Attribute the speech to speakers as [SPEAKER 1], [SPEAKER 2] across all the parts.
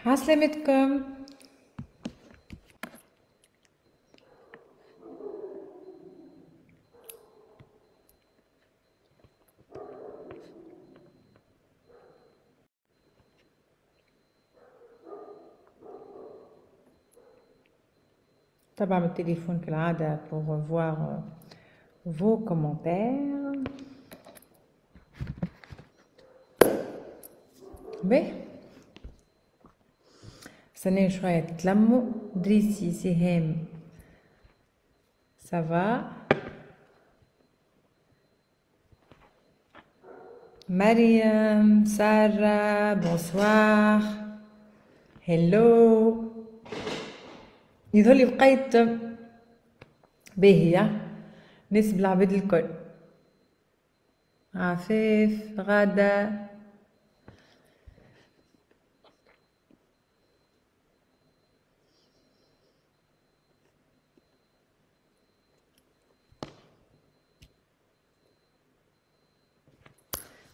[SPEAKER 1] عسلامتكم. طبعا التليفون كالعادة pour voir vos commentaires. باهي استناو شوية تتلموا. دريسي سهام سافا، مريم سارة بونسوار هلو. يظهر لي بقيت باهية ناس بالعباد الكل. عفاف غادة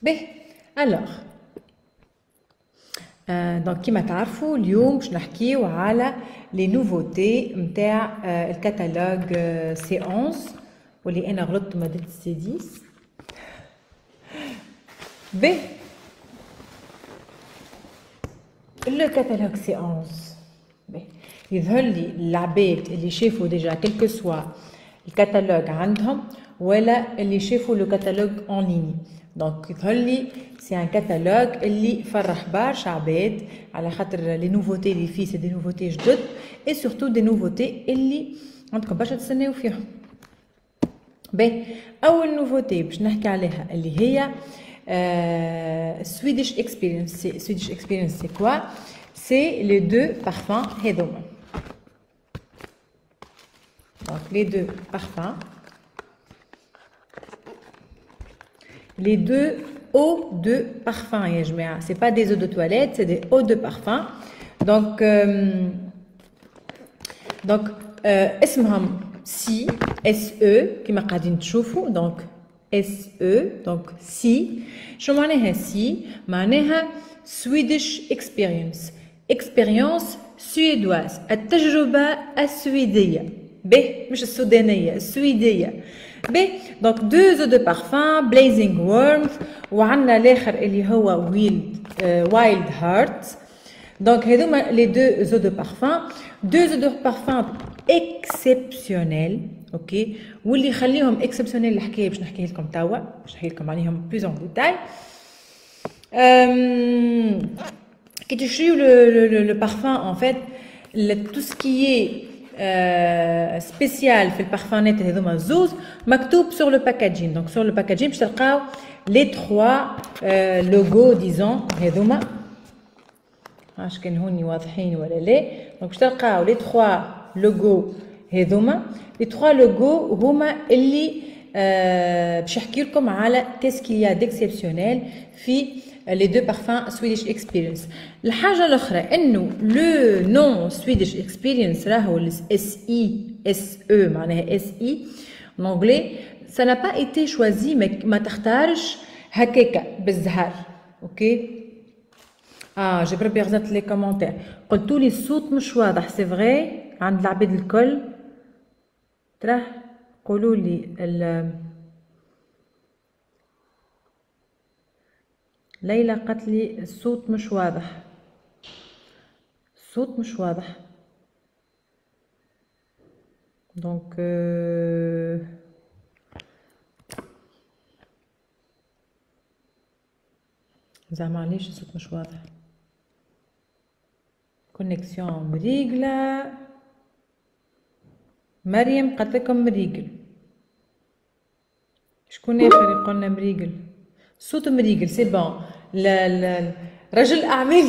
[SPEAKER 1] باهي. الوغ دونك كيما تعرفوا اليوم باش نحكيو على لي نوفوتي نتاع الكتالوج سي 11 واللي انا غلطت ما درت سي 10. باهي لو كتالوج سي 11 باهي يظهر لي العباد اللي شافوا ديجا كلكو سوا الكتالوج عندهم ولا اللي شافوا لو كتالوج اون ليني. دونك يظهر لي سي ان كاتالوج اللي فرح برشا عباد على خاطر لي نوفوتي اللي فيه سي دي نوفوتي جدد اي سورتو دي نوفوتي اللي عندكم برشا تستناو فيهم. باهي اول نوفوتي باش نحكي عليها اللي هي سويديش اكسبيرينس. سويديش اكسبيرينس سي كوا؟ سي لي دو بارفان هذوما. دونك لي دو بارفان، les deux eaux de parfum يا جماعة. c'est pas des eaux de toilette, c'est des eaux de parfum. donc اسمهم سي اس او كما قاعدين تشوفوا. donc اس او donc سي. شو معناها سي؟ معناها Swedish experience، expérience سويدواز، التجربة السويدية. به مش السودانية، السويدية. باهي دونك دو زو دو بارفان بليزينغ وورمث، وعندنا الاخر اللي هو وايلد هارت. دونك هذوما لي دو زو دو بارفان. دو زو دو بارفان اكسبسيونيل اوكي، واللي يخليهم اكسبسيونيل الحكايه باش نحكي لكم توا، باش نحكي لكم عليهم بلوز اون ديتاي. كي تشريو لو بارفان ان فيت تو سكي سبيسيال في البارفانات هذوما الزوز مكتوب سور لو باكاجين. دونك سور لو باكاجين باش تلقاو لي تخوا لوغو ديزون هذوما. عاش كان هوني واضحين ولا لا؟ دونك باش تلقاو لي تخوا لوغو هذوما. لي تخوا لوغو هما اللي باش نحكي لكم على كاسكيا ديكسيبسيونيل في les deux parfums Swedish Experience. الحاجة الأخرى إنه le nom Swedish Experience راهو SE معناها SE en anglais ça n'a pas été choisi. ما تختارش هكاكا بالزهر. اوكي جي بربي غزت لي كومونتير قلتوا لي الصوت مش واضح. سي فغي عند العباد الكل تراه قولوا لي. ليلى قالت لي الصوت مش واضح، الصوت مش واضح. دونك زعما علاش الصوت مش واضح؟ كونيكسيون مريقلة. مريم قالت لكم مريقل. شكون اخر يقولنا مريقل؟ صوت مريقل سي بون. رجل اعمال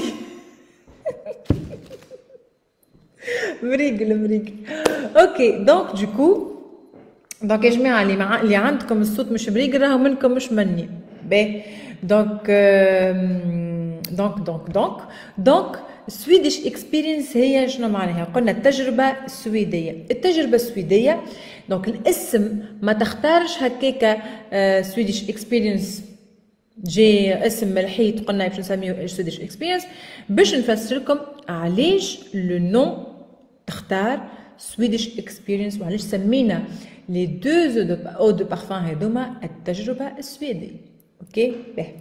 [SPEAKER 1] مريقل. اوكي دونك دوكو دونك يا جماعه اللي عندكم الصوت مش مريقل راهو منكم مش مني. باهي دونك سويديش اكسبيرينس هي شنو معناها؟ قلنا التجربه السويديه. التجربه السويديه دونك الاسم ما تختارش هكاكا سويديش اكسبيرينس جي اسم الحيط قلنا باش نسميه سويدش اكسبيرينس باش نفسر لكم علاش لو نون تختار سويدش اكسبيرينس وعلاش سمينا لي دو او دو بارفان هذوما التجربه السويديه. اوكي باهي.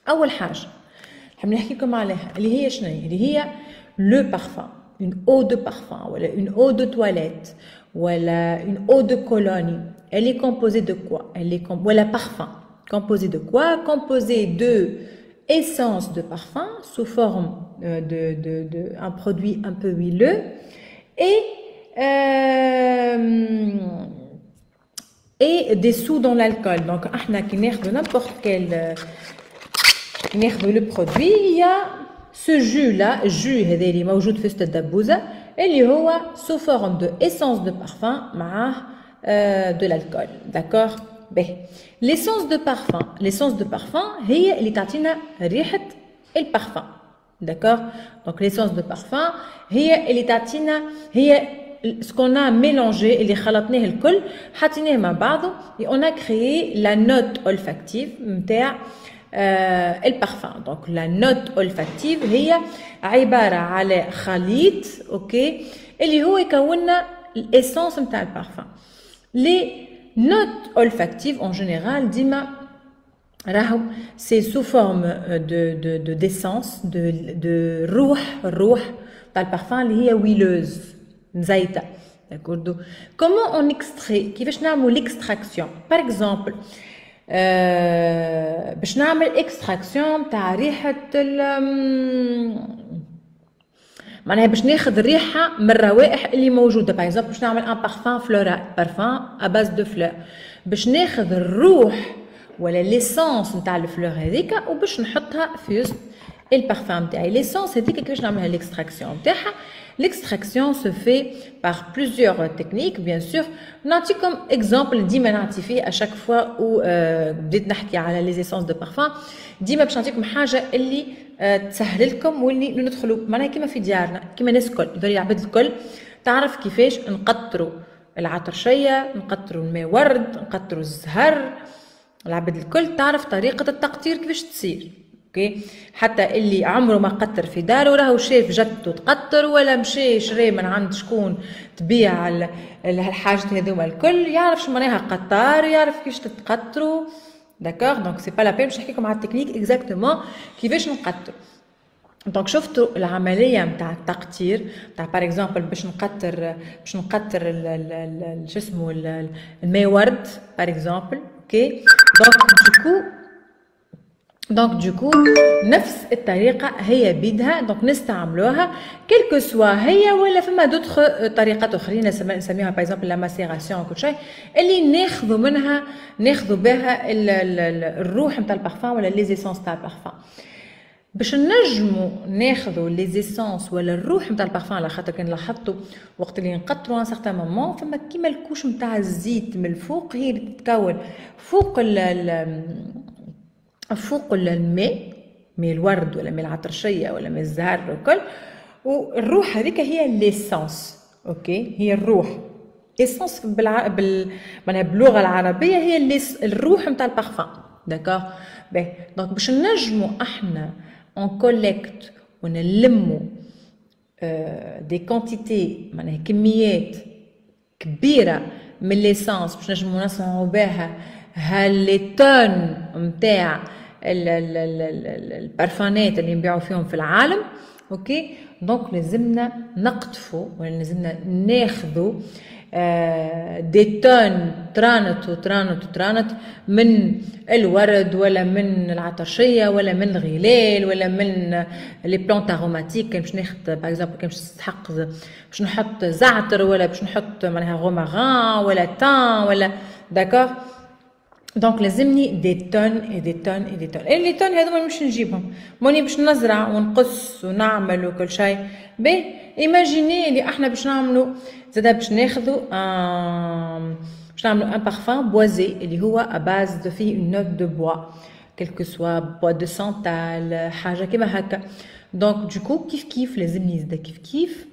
[SPEAKER 1] اول حاجه حاب نحكي لكم عليها اللي هي شنو اللي هي لو بارفان une eau de parfum ولا une eau de toilette ولا une eau de cologne. Elle est composée de quoi? Elle est voilà parfum. Composée de quoi? Composée de essence de parfum sous forme de un produit un peu huileux et des sous dans l'alcool. Donc, احنا كي ناخذ n'importe quel ناخذ le produit, il y a ce jus là, jus هذا اللي موجود في وسط الدبوزه اللي هو sous forme de essence de parfum معاه de l'alcool. D'accord? باهي. L'essence de parfum هي اللي تعطينا ريحة البارفان. D'accord? Donc l'essence de parfum هي اللي تعطينا هي ce qu'on a mélangé اللي خلطناه الكل حطيناه مع بعضه et on a créé la note olfactive نتاع البارفان. دونك لا نوت اولفاكتيف هي عباره على خليط اوكي اللي هو يكون الاسانس نتاع البارفان. لي نوت اولفاكتيف اون جينيرال ديما راهو سي سو فورم دو ديسانس دو الروح تاع البارفان اللي هي ويلوز مزيته. داكوردو كومون اون اكستري كيفاش نعملوا ليكستراكسيون باغ اكزومبل باش نعمل اكستراكسيون تاع ريحه معناها باش ناخذ الريحه من الروائح اللي موجوده باغ اكزومبل باش نعمل ان بارفان فلورال بارفان ا باز دو فلور باش ناخذ الروح ولا ليسانس نتاع الفلور هذيك وباش نحطها في وسط البارفان نتاعي. ليسانس هذيك كيفاش نعملها ليكستراكسيون نتاعها؟ L'extraction se fait par plusieurs techniques, bien sûr. نعطي comme exemple ديما نعطي فيه à chaque fois où بديت نحكي على les essences de parfum. ديما باش نعطيكم حاجة اللي تسهل لكم واللي ندخلوا معناها كيما في ديارنا كيما الناس الكل ذول العباد الكل تعرف كيفاش نقطروا العطرشية، نقطروا الماء ورد، نقطروا الزهر. العباد الكل تعرف طريقة التقطير كيفاش تصير. اوكي حتى اللي عمره ما قطر في داره راهو شاف جدته تقطر ولا مشى شري من عند شكون تبيع الحاجات هذوما الكل يعرف شو معناها قطار يعرف كيفاش تتقطروا. داكوغ دونك سي با لا بين باش نحكيكم على التكنيك اكزاكتومون كيفاش نقطر. دونك شفتوا العمليه نتاع التقطير نتاع باغ اكزومبل باش نقطر شو اسمه الماء ورد باغ اكزومبل. اوكي دونك دوكو نفس الطريقة هي بيدها دونك نستعملوها كيلكو سوا هي ولا فما دوطخ طريقات أخرين نسميها باغ اكزومبل لا ماسيراسيون كل شيء اللي ناخذوا بها الروح نتاع البارفان ولا لي زيسونس تاع البارفان. باش نجمو ناخذوا لي زيسونس ولا الروح نتاع البارفان على خاطر كان لاحظتوا وقت اللي نقطروا ان سارتان مومون فما كيما الكوش نتاع الزيت من الفوق هي اللي تتكون فوق الماء الورد ولا ماء العطرشيه ولا ماء الزهر وكل والروح هذيك هي ليسانس. اوكي هي الروح ايسانس معناها باللغه العربيه هي الروح نتاع البارفان. داكوغ باهي دونك باش نجمو احنا اون كوليكت ونلمو دي كونتيتي معناها كميات كبيره من ليسانس باش نجمو نصنعو بها هاللي طن نتاع البارفانات اللي نبيعوا فيهم في العالم. اوكي دونك لازمنا نقطفوا ولا لازمنا ناخذوا دي طن ترانت من الورد ولا من العطرشيه ولا من الغلال ولا من لي بلانت اروماتيك. كان باش ناخذ باغ اكزومبل كان باش نحط زعتر ولا باش نحط معناها غوماران ولا تان ولا داكوغ. دونك لازمني دي تون اي دي تون اي دي تون. لي تون هذوما مش نجيبهم ماني باش نزرع ونقص ونعمل وكل شيء. باهي ايماجيني اللي احنا باش نعملوا زادا باش ناخذوا باش نعملوا ان بارفان بوازي اللي هو اباز دو فيه اون نوت دو بوا كيلكو سوا بوا دو سانتال حاجه كيما هكا. دونك دوكو كيف لازمني زادا كيف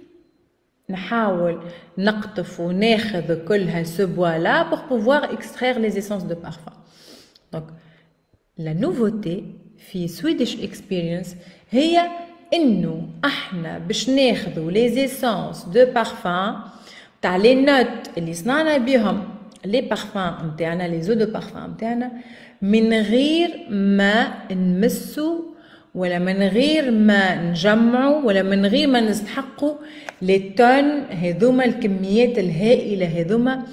[SPEAKER 1] نحاول نقطف وناخذ كل هالسو بوا لا pour pouvoir extraire les essences de parfum. Donc لا نوفوتي في سويدش اكسبيرينس هي انه احنا باش ناخذوا لي زيسونس دو بارفان تاع لي نوت اللي صنعنا بهم لي بارفان نتاعنا لي زو دو بارفان نتاعنا من غير ما نمسوا ولا من غير ما نجمعوا ولا من غير ما نستحقوا لي تون هذوما الكميات الهائله هذوما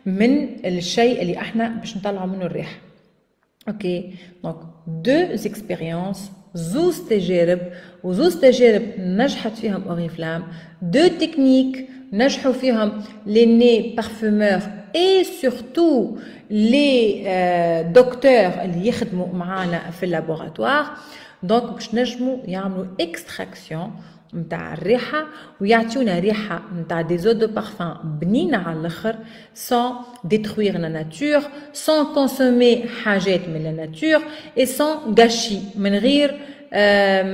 [SPEAKER 1] من الشيء اللي احنا باش نطلعوا منه الريحه. اوكي دونك دو اكسبيريونس زوز تجارب وزوز تجارب نجحت فيهم اوريفلام، دو تكنيك نجحوا فيهم لي ني بارفومور اي سورتو لي دكتور اللي يخدموا معانا في اللابوراتوار. دونك باش نجموا يعملوا اكستراكسيون نتاع الريحه ويعطيونا ريحه نتاع دي زو دو بارفان بنينه على الاخر سون ديتروير لا ناتور سون كونسومي حاجات من لا ناتور اي سون غاشي من غير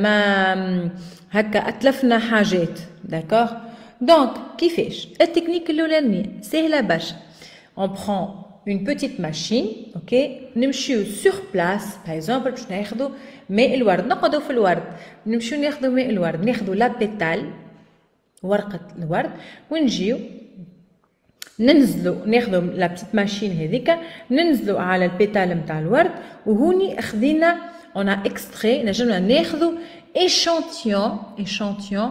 [SPEAKER 1] ما هكا اتلفنا حاجات. داكوغ دونك كيفاش التكنيك الاولانيه سهله برشا. on prend une petite machine اوكي نمشيو sur place par exemple باش ناخذوا ماء الورد نقعدوا في الورد نمشيو ناخذوا ماء الورد ناخذوا لا بيتال ورقه الورد ونجيو ننزلوا ناخذوا لا بتيت ماشين هذيك ننزلوا على البيتال نتاع الورد وهوني اخذينا on a extrait نجمنا ناخذوا échantillon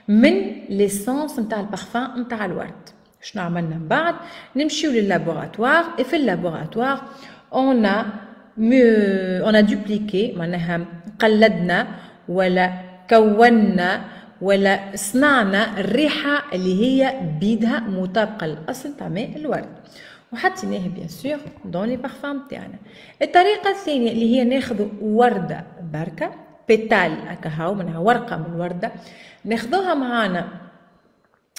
[SPEAKER 1] من ليسانس نتاع البارفان نتاع الورد. شنو عملنا من بعد نمشيو لللابوراتوار et في اللابوراتوار on a dupliqué معناها قلدنا ولا كونا ولا صنعنا الريحه اللي هي بيدها مطابقه للاصل تاع ماء الورد وحطيناه بيان سور دون لي بارفان تاعنا. الطريقه الثانيه اللي هي ناخذ ورده بركه بيتال هكا هاو معناها ورقه من الورده ناخذوها معانا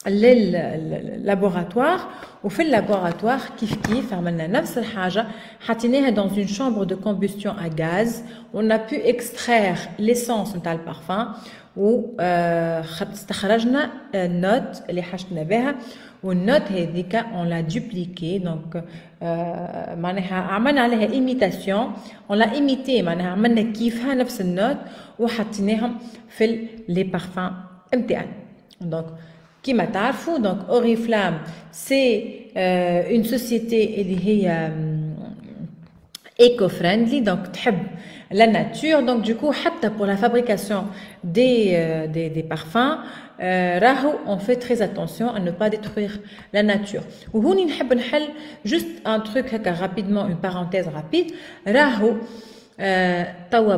[SPEAKER 1] لللابوراتوار وفي اللابوراتوار كيف عملنا نفس الحاجه حطيناها dans une chambre de combustion à gaz. on a pu extraire l'essence نتاع البارفان و استخرجنا النوت اللي حشتنا بها والنوت هذيك on l'a dupliqué donc معناها عملنا عليها imitation on l'a imité معناها عملنا كيفها نفس النوت وحطيناهم في لي بارفان نتاعنا. donc كما تعرفوا دونك اوريفلام سي اون سوسيتي اللي هي ايكو فريندلي دونك تحب لا ناتور دونك دوكو حتى بور لا فابريكاسيون دي بارفان راهو اون في تري اتونسيون ان نو با ديتروير لا ناتور. وهوني نحب نحل جوست ان تروك هكا رابيدمون اون بارونتيز رابيد. راهو توا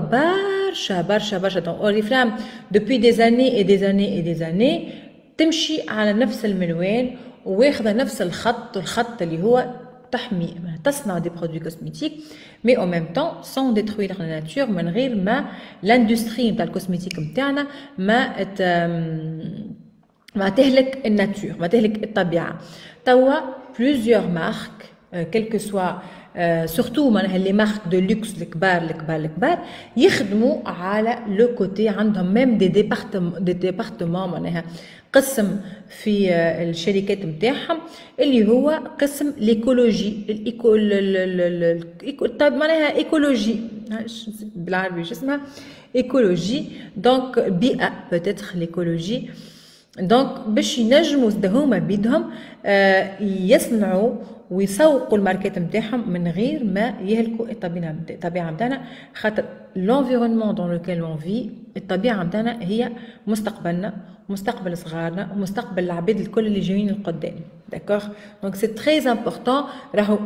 [SPEAKER 1] برشا دونك اوريفلام دوبوي دي زاني اي دي زاني اي دي زاني تمشي على نفس المنوال واخذه نفس الخط والخط اللي هو تحمي تصنع دي برودوي كوزميتيك مي او ميم طون سون ديتروير لا ناتور من غير ما لاندستري نتاع الكوزميتيك نتاعنا ما تهلك الناتور ما تهلك الطبيعه. توا بلوزيور مارك كيلكو سوا سورتو معناها لي مارك دو لوكس الكبار يخدموا على لو كوتي عندهم ميم دي ديبارتمون معناها قسم في الشركات نتاعهم اللي هو قسم ليكولوجي معناها ايكولوجي بالعربي شو اسمها ايكولوجي دونك بيئه بوتيتر ليكولوجي دونك باش ينجموا هما بيدهم يصنعوا ويسوقوا الماركات نتاعهم من غير ما يهلكوا الطبيعه نتاعنا خاطر l'environnement dans lequel on vit الطبيعه نتاعنا هي مستقبلنا مستقبل صغارنا ومستقبل العباد الكل اللي جايين القدام. داكوغ دونك سي تري امبورطون. راهو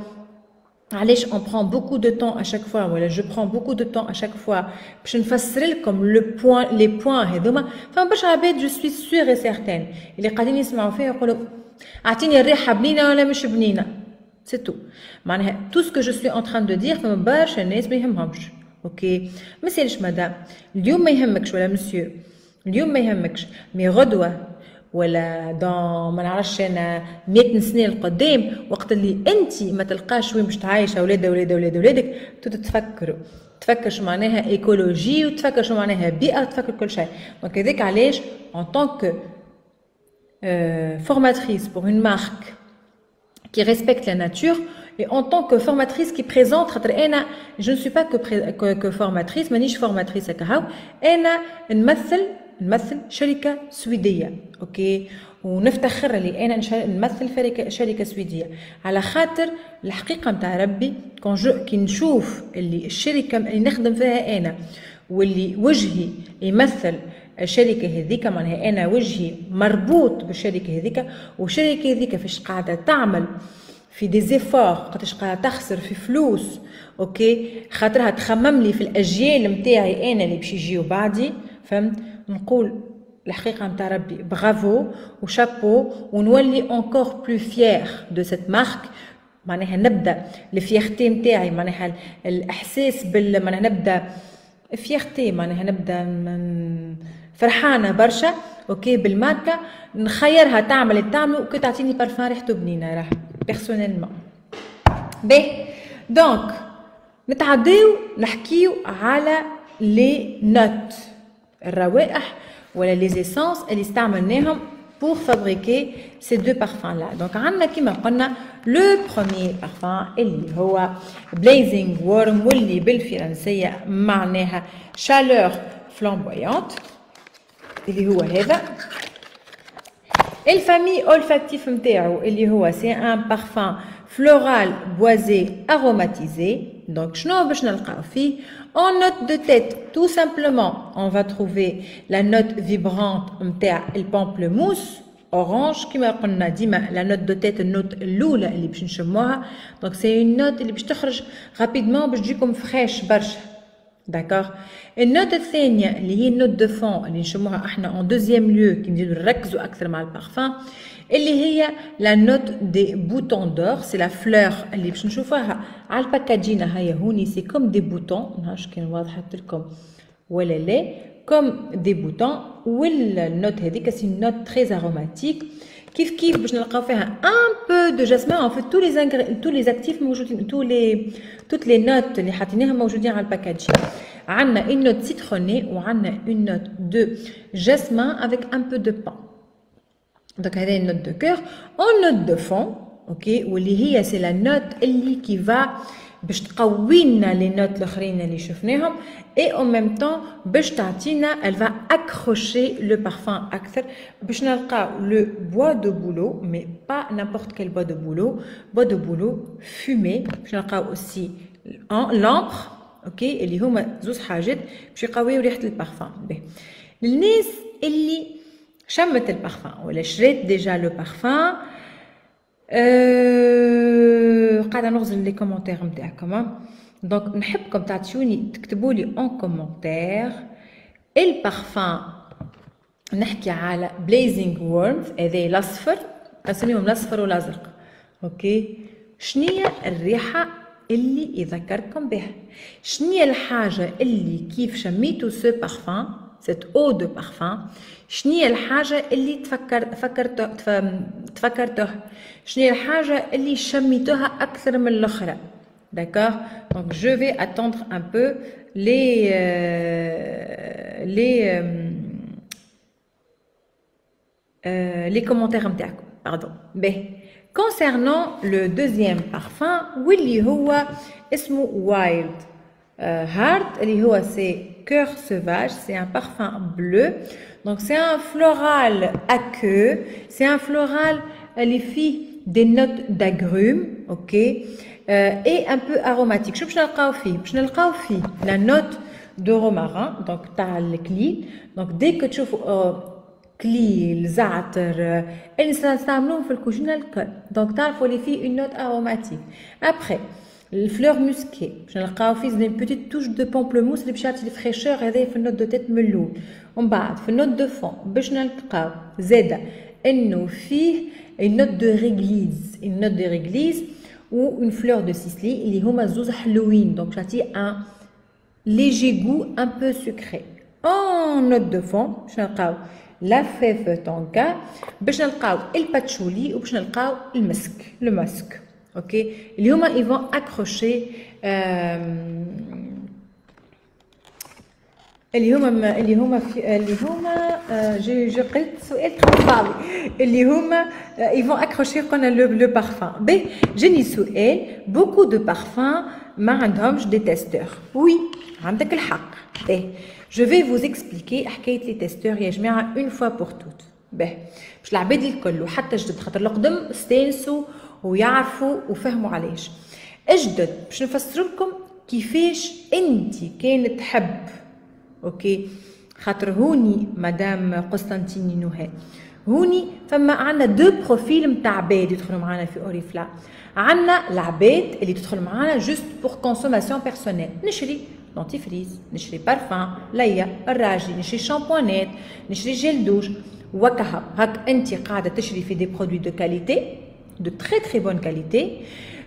[SPEAKER 1] علاش on prend beaucoup de temps à chaque fois ولا je prends beaucoup de temps à chaque fois باش نفسر لكم لي بوين هذوما. فما برشا عباد جو سوي سور اي سيرتين اللي قاعدين يسمعوا فيها يقولوا اعطيني الريحه بنينه ولا مش بنينه سي تو معناها تو سكو جو سوي ان تران دو دير. فما برشا الناس ما يهمهمش اوكي ما سالش مدام اليوم ما يهمكش ولا مسيو اليوم ما يهمكش مي غدوه ولا دون ما نعرفش انا 100 سنه القدام وقت اللي انت ما تلقاش وين باش تعايش اولادك تفكر شو معناها ايكولوجي وتفكر شو معناها بيئه وتفكر كل شيء. دونك هذاك علاش ان طونك formatrice pour une marque qui respecte la nature et en tant que formatrice qui présente je ne suis pas que formatrice مانيش formatrice هكا انا نمثل شركه سويديه اوكي ونفتخر لي انا نمثل شركه سويديه على خاطر الحقيقه نتاع ربي كي نشوف اللي الشركه اللي نخدم فيها انا واللي وجهي يمثل الشركه هذيك معناها انا وجهي مربوط بالشركه هذيك والشركه هذيك فاش قاعده تعمل في دي زيفور قداش قاعده تخسر في فلوس اوكي خاطرها تخمم لي في الاجيال نتاعي انا اللي باش يجيو بعدي فهمت نقول الحقيقه نتاع ربي برافو وشابو ونولي انكور بلو فيير دو سيت مارك معناها نبدا الفيرتي نتاعي معناها الاحساس معناها نبدا فيرتي معناها نبدا فرحانه برشا اوكي بالماركه نخيرها تعمل اللي تعمله وكي تعطيني بارفان ريحته بنينه راه بيرسونيلمون باهي دونك نتعداو نحكيو على لي نوت الروائح ولا لي اسانس اللي استعملناهم pour fabriquer ces deux parfums là. Donc عندنا كيما قلنا le premier parfum اللي هو blazing warm واللي بالفرنسية معناها chaleur flamboyante اللي هو هذا. الفامي olfactif نتاعو اللي هو c'est un parfum floral boisé aromatisé. Donc شنو باش نلقاو فيه؟ En note de tête, tout simplement, on va trouver la note vibrante نتاع البامبلموس orange كما قلنا ديما la note de tête النوت الأولى اللي باش نشموها. Donc c'est une note اللي باش تخرج rapidement باش تجيكم فريش برشا. داكوغ. النوت الثانية اللي هي النوت دو فون اللي نشموها احنا en deuxième lieu كي نزيدو نركزوا أكثر مع البارفان اللي هي لا نوت دي بوتون دور سي لا فلور اللي باش نشوفوها على الباكاجينا هيا هوني سي كوم دي بوتون منعرفش كان وضحت لكم ولا لا كوم دي بوتون والنوت هذيك سي نوت تري اروماتيك كيف باش نلقاو فيها ان بو دو جاسمين ان فيت تو لي اكتيف موجودين توت لي نوت اللي حاطيناها موجودين على الباكاجين عندنا اون نوت سيتروني وعندنا اون نوت دو جاسمين افيك ان بو دو بان. Donc هذه النوت دو كور اون نوت دو فون اوكي واللي هي سي لا نوت اللي كي فا باش تقوي لنا لي نوت الاخرين اللي شفناهم اي اون ميم طون باش تعطينا elle va accrocher le parfum اكثر باش نلقاو لو بوا دو بولو مي با n'importe quel bois de bouleau fumé باش نلقاو اوسي لامبر اوكي اللي هما زوز حاجات باش يقويو ريحه البارفان. باهي للناس اللي شمت البارفان ولا شريت ديجا لو بارفان قاعده نغزل لي كومونتير نتاعكم دونك نحبكم تعطيوني تكتبوا لي اون كومونتير البارفان نحكي على بليزينغ وورمز هذا الاصفر نسميهم الاصفر والازرق اوكي شنية الريحه اللي يذكركم بها شنية الحاجه اللي كيف شميتوا سو بارفان cette eau de parfum شنية الحاجة اللي تفكرته شنية الحاجة اللي شميتوها أكثر من الأخرى. D'accord? Donc je vais attendre un peu les commentaires نتاعكم. Pardon. باهي. Concernant le deuxième parfum واللي هو اسمه Wild Heart اللي هو c'est Cœur sauvage, c'est un parfum bleu. Donc c'est un floral aqueux, c'est un floral اللي فيه des notes d'agrumes, ok, et un peu aromatique. شو باش نلقاو فيه؟ باش نلقاو فيه la note de romarin, donc تاع الكليل. Donc dès que تشوفوا كليل زعتر اللي نستعملوهم في الكوجينه الكل. Donc تعرفوا اللي فيه une note aromatique. Après الفلور موسكي باش نلقاو فيه زي بوتيت توش دو بامبلموس اللي باش يعطي الفريشور هذايا في النوت دو تيت من الاول ومن بعد في النوت دو فون باش نلقاو زاده انه فيه النوت دو ريغليز النوت دو ريغليز و اون فلور دو سيسلي اللي هما زوز حلوين دونك باش تعطي ان ليجي غو ان بو سكري. اون نوت دو فون باش نلقاو لا فيف تونكا باش نلقاو الباتشولي وباش نلقاو المسك لو ماسك اوكي اللي هما ils vont accrocher اللي هما جو قلت سؤال صعب اللي هما يفون اكروشي قلنا لو بارفان. باهي جاني سؤال بوكو دو بارفان ما عندهمش دي تيستور. وي عندك الحق. باهي جو في فوز اكسبليكي حكايه لي تيستور يا جماعه اون فوا بور توت. باهي باش العباد الكل وحتى جدد خاطر القدم استانسوا ويعرفوا وفهموا علاش. اجدد باش نفسر لكم كيفاش انت كانت تحب. اوكي خاطر هوني مدام قسطنطيني نهى هوني فما عندنا دو بروفيل نتاع عباد يدخلوا معنا في اوريفلا. عندنا العباد اللي تدخل معنا جوست بور كونسوماسيون بيرسونيل، نشري دونتيفريز، نشري بارفان، ليا الراجي، نشري شامبوانات، نشري جيل دوش وكها. هاك انت قاعده تشري في دي برودوي دو كاليتي دو تري تري بون كاليتي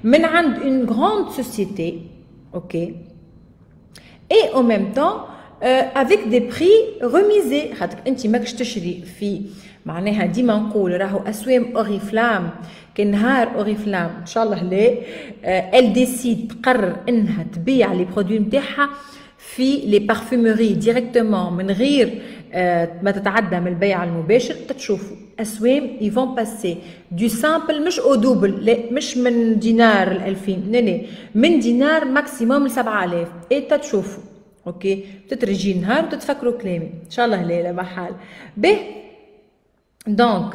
[SPEAKER 1] من عند اون غراند سوسيتي. اوكي اي او ميم طون avec des prix remisés. خاطر انت ماكش تشري في معناها ديما نقول راهو اسوام اوريفلام كان نهار اوريفلام ان شاء الله لا ال ديسيد تقرر انها تبيع لي برودوي نتاعها في لي بارفوموري ديريكتومون من غير ما تتعدى من البيع المباشر. تشوفوا اسوام يفون باسي دو سامبل مش او دوبل، لا مش من دينار ل 2000 لا من دينار ماكسيموم ل 7000. اي تشوفوا اوكي تترجي نهار وتتفكروا كلامي ان شاء الله لا محال. به دونك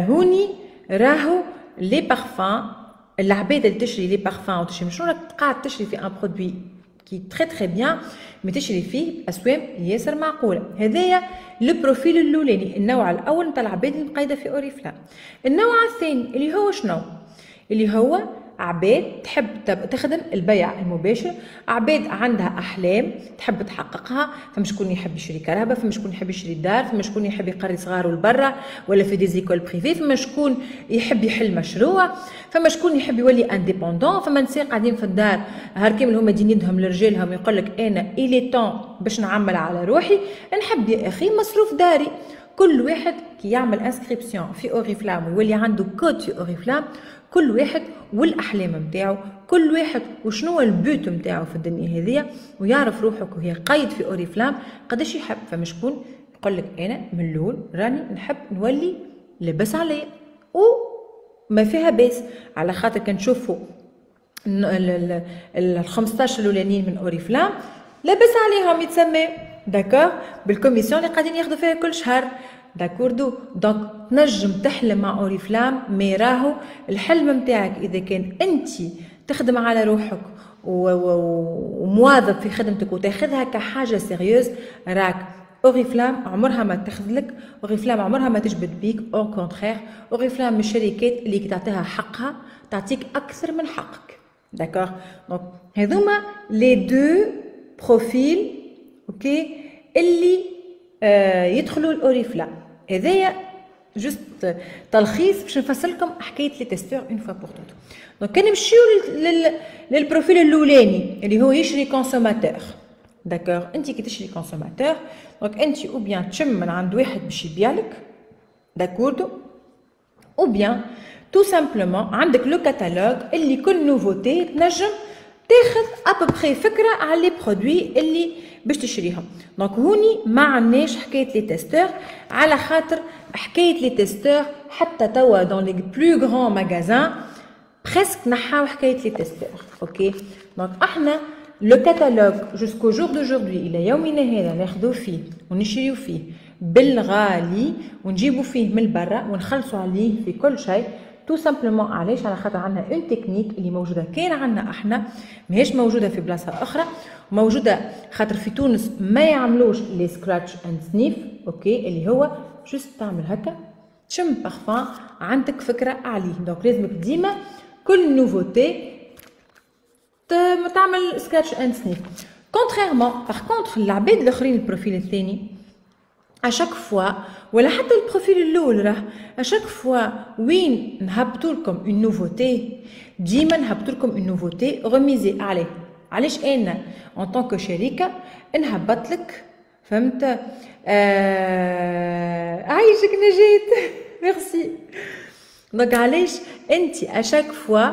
[SPEAKER 1] هوني راهو لي بارفان العباد اللي تشري لي بارفان وتشري مش راك قاعد تشري في ان برودوي كي تري تري بيان مي تشري فيه اسوام ياسر معقوله. هذايا لو بروفيل الاولاني النوع الاول نتاع العباد اللي مقيده في اوريفلام. النوع الثاني اللي هو شنو؟ اللي هو عباد تحب تخدم البيع المباشر، عباد عندها احلام تحب تحققها. فما شكون يحب يشري كهرباء، فما شكون يحب يشري دار، فما شكون يحب يقري صغاره لبرا ولا في دي زيكول بريفي، فما شكون يحب يحل مشروع، فما شكون يحب يولي انديبوندون. فما نساء قاعدين في الدار هار كامل هما دين يدهم لرجالهم يقول لك انا إلي طون باش نعمل على روحي، نحب يا اخي مصروف داري. كل واحد كي يعمل انسكريبسيون في اوريفلام ويولي عنده كود في اوريفلام، كل واحد والاحلام نتاعو، كل واحد وشنو البوت نتاعو في الدنيا هذيا، ويعرف روحك وهي قايد في اوريفلام قداش يحب. فما شكون يقول لك انا من الاول راني نحب نولي لبس عليا وما فيها باس، على خاطر كنشوفوا ال 15 الاولانيين من اوريفلام لبس عليهم يتسمى داكور بالكوميسيون اللي قاعدين ياخذوا فيها كل شهر. داكوردو دونك تنجم تحلم مع اوريفلام، مي راهو الحلم نتاعك اذا كان انت تخدم على روحك ومواظب في خدمتك وتاخذها كحاجه سيريوز، راك اوريفلام عمرها ما تاخذ لك، اوريفلام عمرها ما تجبد بيك. او كونترير اوريفلام من الشركات اللي تعطيها حقها تعطيك اكثر من حقك. داكور دونك هذوما لي دو بروفيل اوكي اللي يدخلوا الاوريفلام. هذايا جوست تلخيص باش نفسر لكم حكايه لي تيستور اون فوا بور توت. دونك كنمشيو للبروفيل الاولاني اللي هو يشري كونسوماتور. داكور انت كي تشري كونسوماتور دونك انت او بيان تشم من عند واحد باش يبيع لك، داكوردو، او بيان تو سامبلومون عندك لو كاتالوج اللي كل نوفوتي تنجم تاخذ ابوبخي فكره على لي برودوي اللي باش تشريهم. دونك هوني ما عندناش حكايه لي تيستور، على خاطر حكايه لي تيستور حتى توا دون لي بلو غران ماغازان بريسك نحاو حكايه لي تيستور. اوكي دونك احنا لو كاتالوج جوسكو جور دوجوردي الى يومنا هذا ناخذوه فيه ونشريو فيه بالغالي ونجيبو فيه من برا ونخلصوا عليه في كل شيء. تو سامبلومون علاش؟ على خاطر عندنا اون تكنيك اللي موجوده كان عندنا احنا ماهيش موجوده في بلاصه اخرى، موجوده خاطر في تونس ما يعملوش لي سكراتش اند سنيف. اوكي اللي هو جوست تعمل هكا تشم بارفان عندك فكره عليه. دونك لازمك ديما كل نوفوتي تعمل سكراتش اند سنيف. كونتريرمون باغ كونتر العباد الاخرين البروفيل الثاني اشاك فوا ولا حتى البروفيل الاول راه اشاك فوا وين نهبطوا لكم اون نوفوتي ديما نهبطوا لكم اون نوفوتي غوميزي عليه. علاش انا ان طونك شركه نهبط لك فهمت؟ عايشك نجيت ميرسي. دونك علاش انت اشاك فوا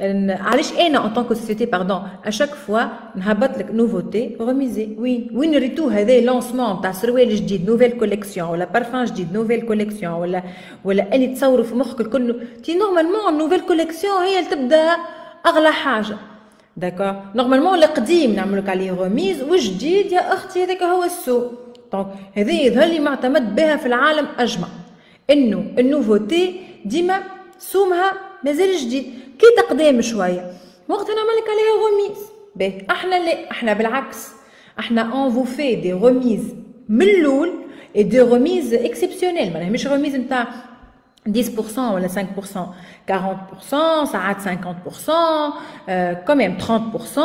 [SPEAKER 1] علاش انا ان طونك سوسيتي باردون اشاك فوا نهبط لك نوفوتي غوميزي وين ريتو هذا لونسمون تاع سروال جديد نوفيل كوليكسيون ولا بارفان جديد نوفيل كوليكسيون ولا اللي تصوروا في مخك الكل تي نورمالمون نوفيل كوليكسيون هي اللي تبدا اغلى حاجه داكور نورمالمون القديم نعمل لك عليه غوميز والجديد يا اختي هذاك هو السوق دونك هذه يظهر لي معتمد بها في العالم اجمع انه النوفوتي ديما سومها مازال جديد كي تقدام شويه وقت نعمل لك عليها غوميز باهي احنا لا احنا بالعكس احنا اون فو في دي غوميز من الاول اي دي غوميز اكسبسيونيل معناها مش غوميز نتاع 10% ولا 5% 40% ساعات 50% quand même 30%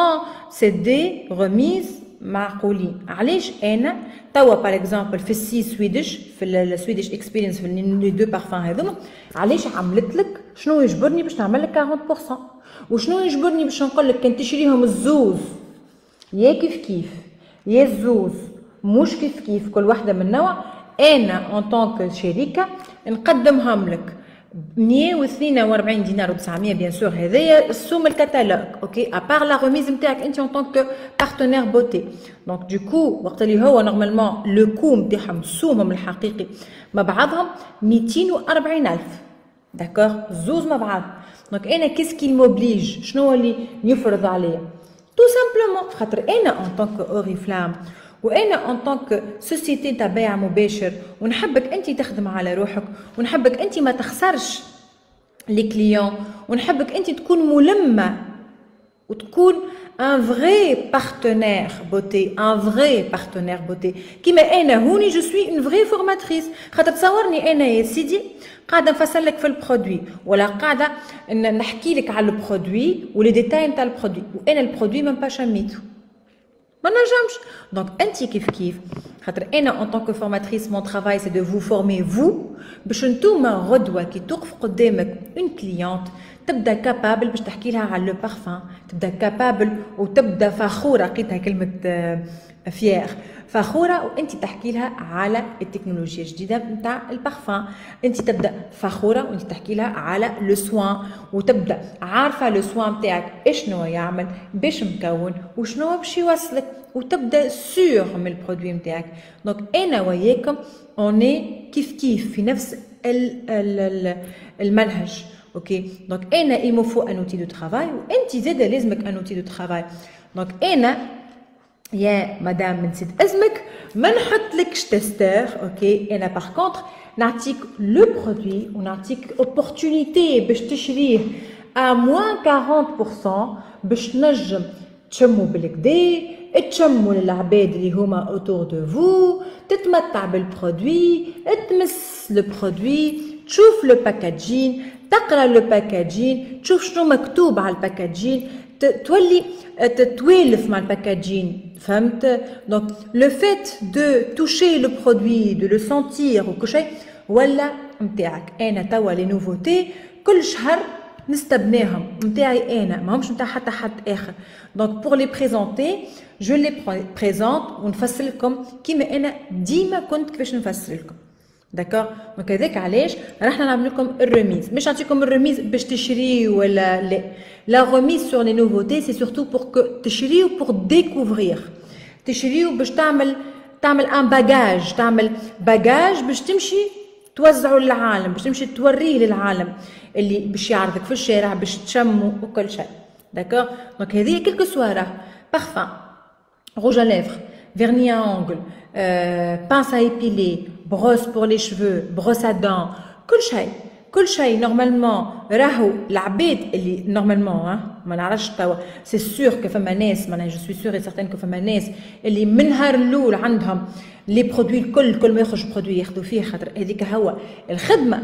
[SPEAKER 1] c'est des remises معقولين علاش انا توا باغ اكزومبل في السي سويدش في السويدش اكسبيرينس في لي دو بارفان هذوما علاش عملت لك شنو يجبرني باش نعمل لك 40% وشنو يجبرني باش نقول لك كان تشريهم الزوز يا كيف يا الزوز مش كيف كل واحده من نوع انا ان طونك شركه نقدمهم لك 142 دينار و900 بيان سور هذايا السوم الكتالوج اوكي ابار لا ريميز نتاعك انت ان طونك بارتنير بوتي دونك دو كو وقت اللي هو نورمالمون لو كو نتاعهم سومهم الحقيقي مع بعضهم 240,000 داكور زوز مع بعض دونك انا كيسكي موبليج شنو اللي يفرض عليا تو سامبلومون خاطر انا ان طونك اوريفلام وانا ان طونك سوسيتي تاع بيع مباشر ونحبك انت تخدم على روحك ونحبك انت ما تخسرش لي كليون ونحبك انت تكون ملمه وتكون ان فري بارتنير بوتي ان فري بارتنير بوتي كيما انا هوني جو سوي اون فري فورماتريس خاطر تصورني انا يا سيدي قاعده نفسر لك في البرودوي ولا قاعده نحكي لك على البرودوي ولي ديتاي نتاع البرودوي وانا البرودوي ما با شميته ما نجمش دونك انت كيف خاطر انا ان طونك فورماتريس مون ترافاي سي دو فو فورمي فو باش نتوما غدوه كي توقف قدامك اون كليونت تبدا كابابل باش تحكي لها على لو بارفان تبدا كابابل وتبدا فخوره لقيتها كلمه فيير فخوره وانت تحكي لها على التكنولوجيا الجديده نتاع البارفان انت تبدا فخوره وانت تحكي لها على لو سوان وتبدا عارفه لو سوان نتاعك اشنو يعمل باش مكون وشنو باش يوصلك وتبدا سور من البرودوي نتاعك دونك انا وياكم اوني كيف في نفس المنهج اوكي دونك انا il me faut un outil de travail وانت زاده لازمك un outil de travail دونك انا يا مدام نسيت اسمك ما نحطلكش تستر اوكي انا باغ كونطخ نعطيك لو برودوي ونعطيك اوبورتونيتي باش تشريه ا موان 40% باش تنجم تشموا بالكدا تشموا للعباد اللي هما اوتور دو فو تتمتع بالبرودوي تمس لو برودوي تشوف لو باكاجين تقرا لو باكاجين تشوف شنو مكتوب على الباكاجين تولي تتوالف مع الباكاجين فهمت دونك لو فيت دو توشي لو برودوي دو لو سنتير وكل شيء ولا نتاعك انا توا لي نوفوتي كل شهر نستبناهم نتاعي انا ماهمش نتاع حتى حد اخر دونك بور لي بريزونتي جو لي بريزونت ونفسر لكم كيما انا ديما كنت كيفاش نفسر لكم داكور دونك هذاك علاش راحنا نعمل لكم الريميز مش نعطيكم الريميز باش تشريو ولا لا لا ريميز سور لي نوفوتي سي سورتو بور كو تشريو بور ديكوفرير تشريو باش تعمل ان باجاج تعمل باجاج باش تمشي توزعوا للعالم باش تمشي توريه للعالم اللي باش يعرضك في الشارع باش تشموا وكل شيء داكور دونك هذه كلكو سوا راه بارفان روج à lèvres vernis à ongles pince à épiler brosse pour les cheveux brosse à dents كل شيء نورمالمون راهو العباد اللي نورمالمون ما نعرفش توا سي سور كو فما ناس معناها جو سوي سور اي سيرتين كو فما ناس اللي من نهار الاول عندهم لي برودوي الكل كل ما يخرج برودوي ياخذوا فيه خاطر هذيك هو الخدمه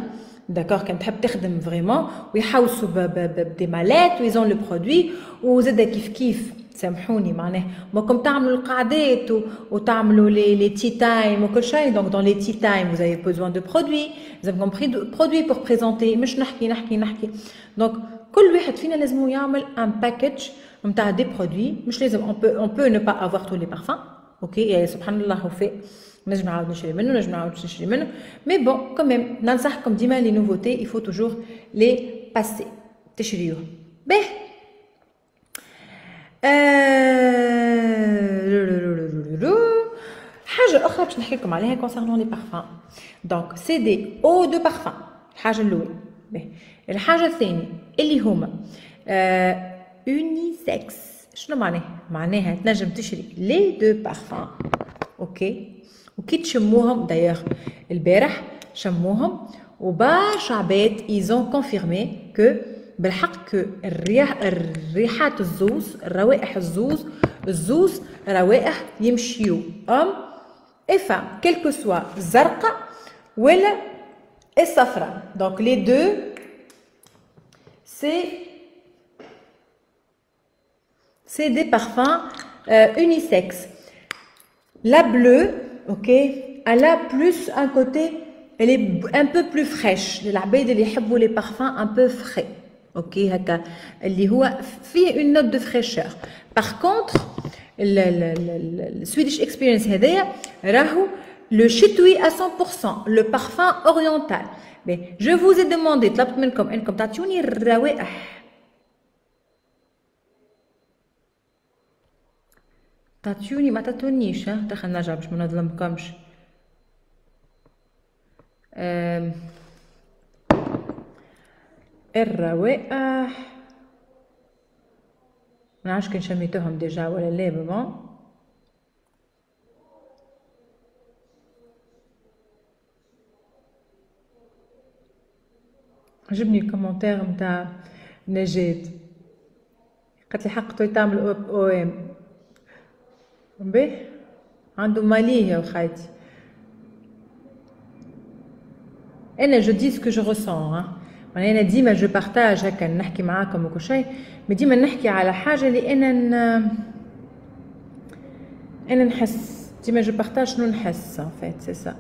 [SPEAKER 1] داكور كان تحب تخدم فريمون ويحوسوا بدي مالات ويزون لو برودوي وزاد كيف سامحوني معناه ماكم تعملوا القعدات وتعملوا لي تي تايم وكل شيء دونك دون لي تي تايم vous avez besoin de produits vous avez compris de produits pour présenter مش نحكي دونك كل واحد فينا لازم يعمل ان باكيج نتاع دي برودوي مش لازم on peut ne pas avoir tous les parfums اوكي يعني سبحان الله وفاء نجم نعاود نشري منه نجم نعاود نشري منه مي بون كوميم ننصحكم ديما لي نوفوتي il faut toujours les passer تشريوهم باهي حاجة أخرى باش نحكي لكم عليها concernant les parfums. Donc c'est des eaux de parfum. الحاجة الأولى. الحاجة الثانية اللي هما unisex. شنو معناها؟ معناها تنجم تشري لي دو بارفان اوكي وكي تشموهم دايوغ البارح شموهم وبرشا عباد ايزون كونفيرمي كو بالحق كو الريحات الزوز الروائح الزوز روائح يمشيو افا كيلكو سوا الزرقاء ولا الصفراء دونك لي دو c'est des parfums unisex. La bleue, ok, elle a plus un côté, elle est un peu plus fraîche. Les عباد اللي يحبوا les parfums un peu frais, ok, هكا اللي هو فيه une note de fraîcheur. Par contre, le Swedish Experience هذايا راهو le chitoui à 100%, le parfum oriental. Mais je vous ai demandé, طلبت منكم انكم تعطوني الروائح. تعطوني ما تعطونيش ها دخل نرجع باش ما نظلمكمش الروائح ما نعرفش كان شميتوهم ديجا ولا لا بون عجبني الكومنتير نتاع نجاة قالت لي حق تعمل او ام باهي عنده ماليه يا خايتي انا جو دي سكو جو ريسون انا ديما جو بارتاج هكا نحكي معاكم وكل شيء مي ديما نحكي على حاجه اللي انا نحس ديما جو بارتاج شنو نحس ان فيت سي سا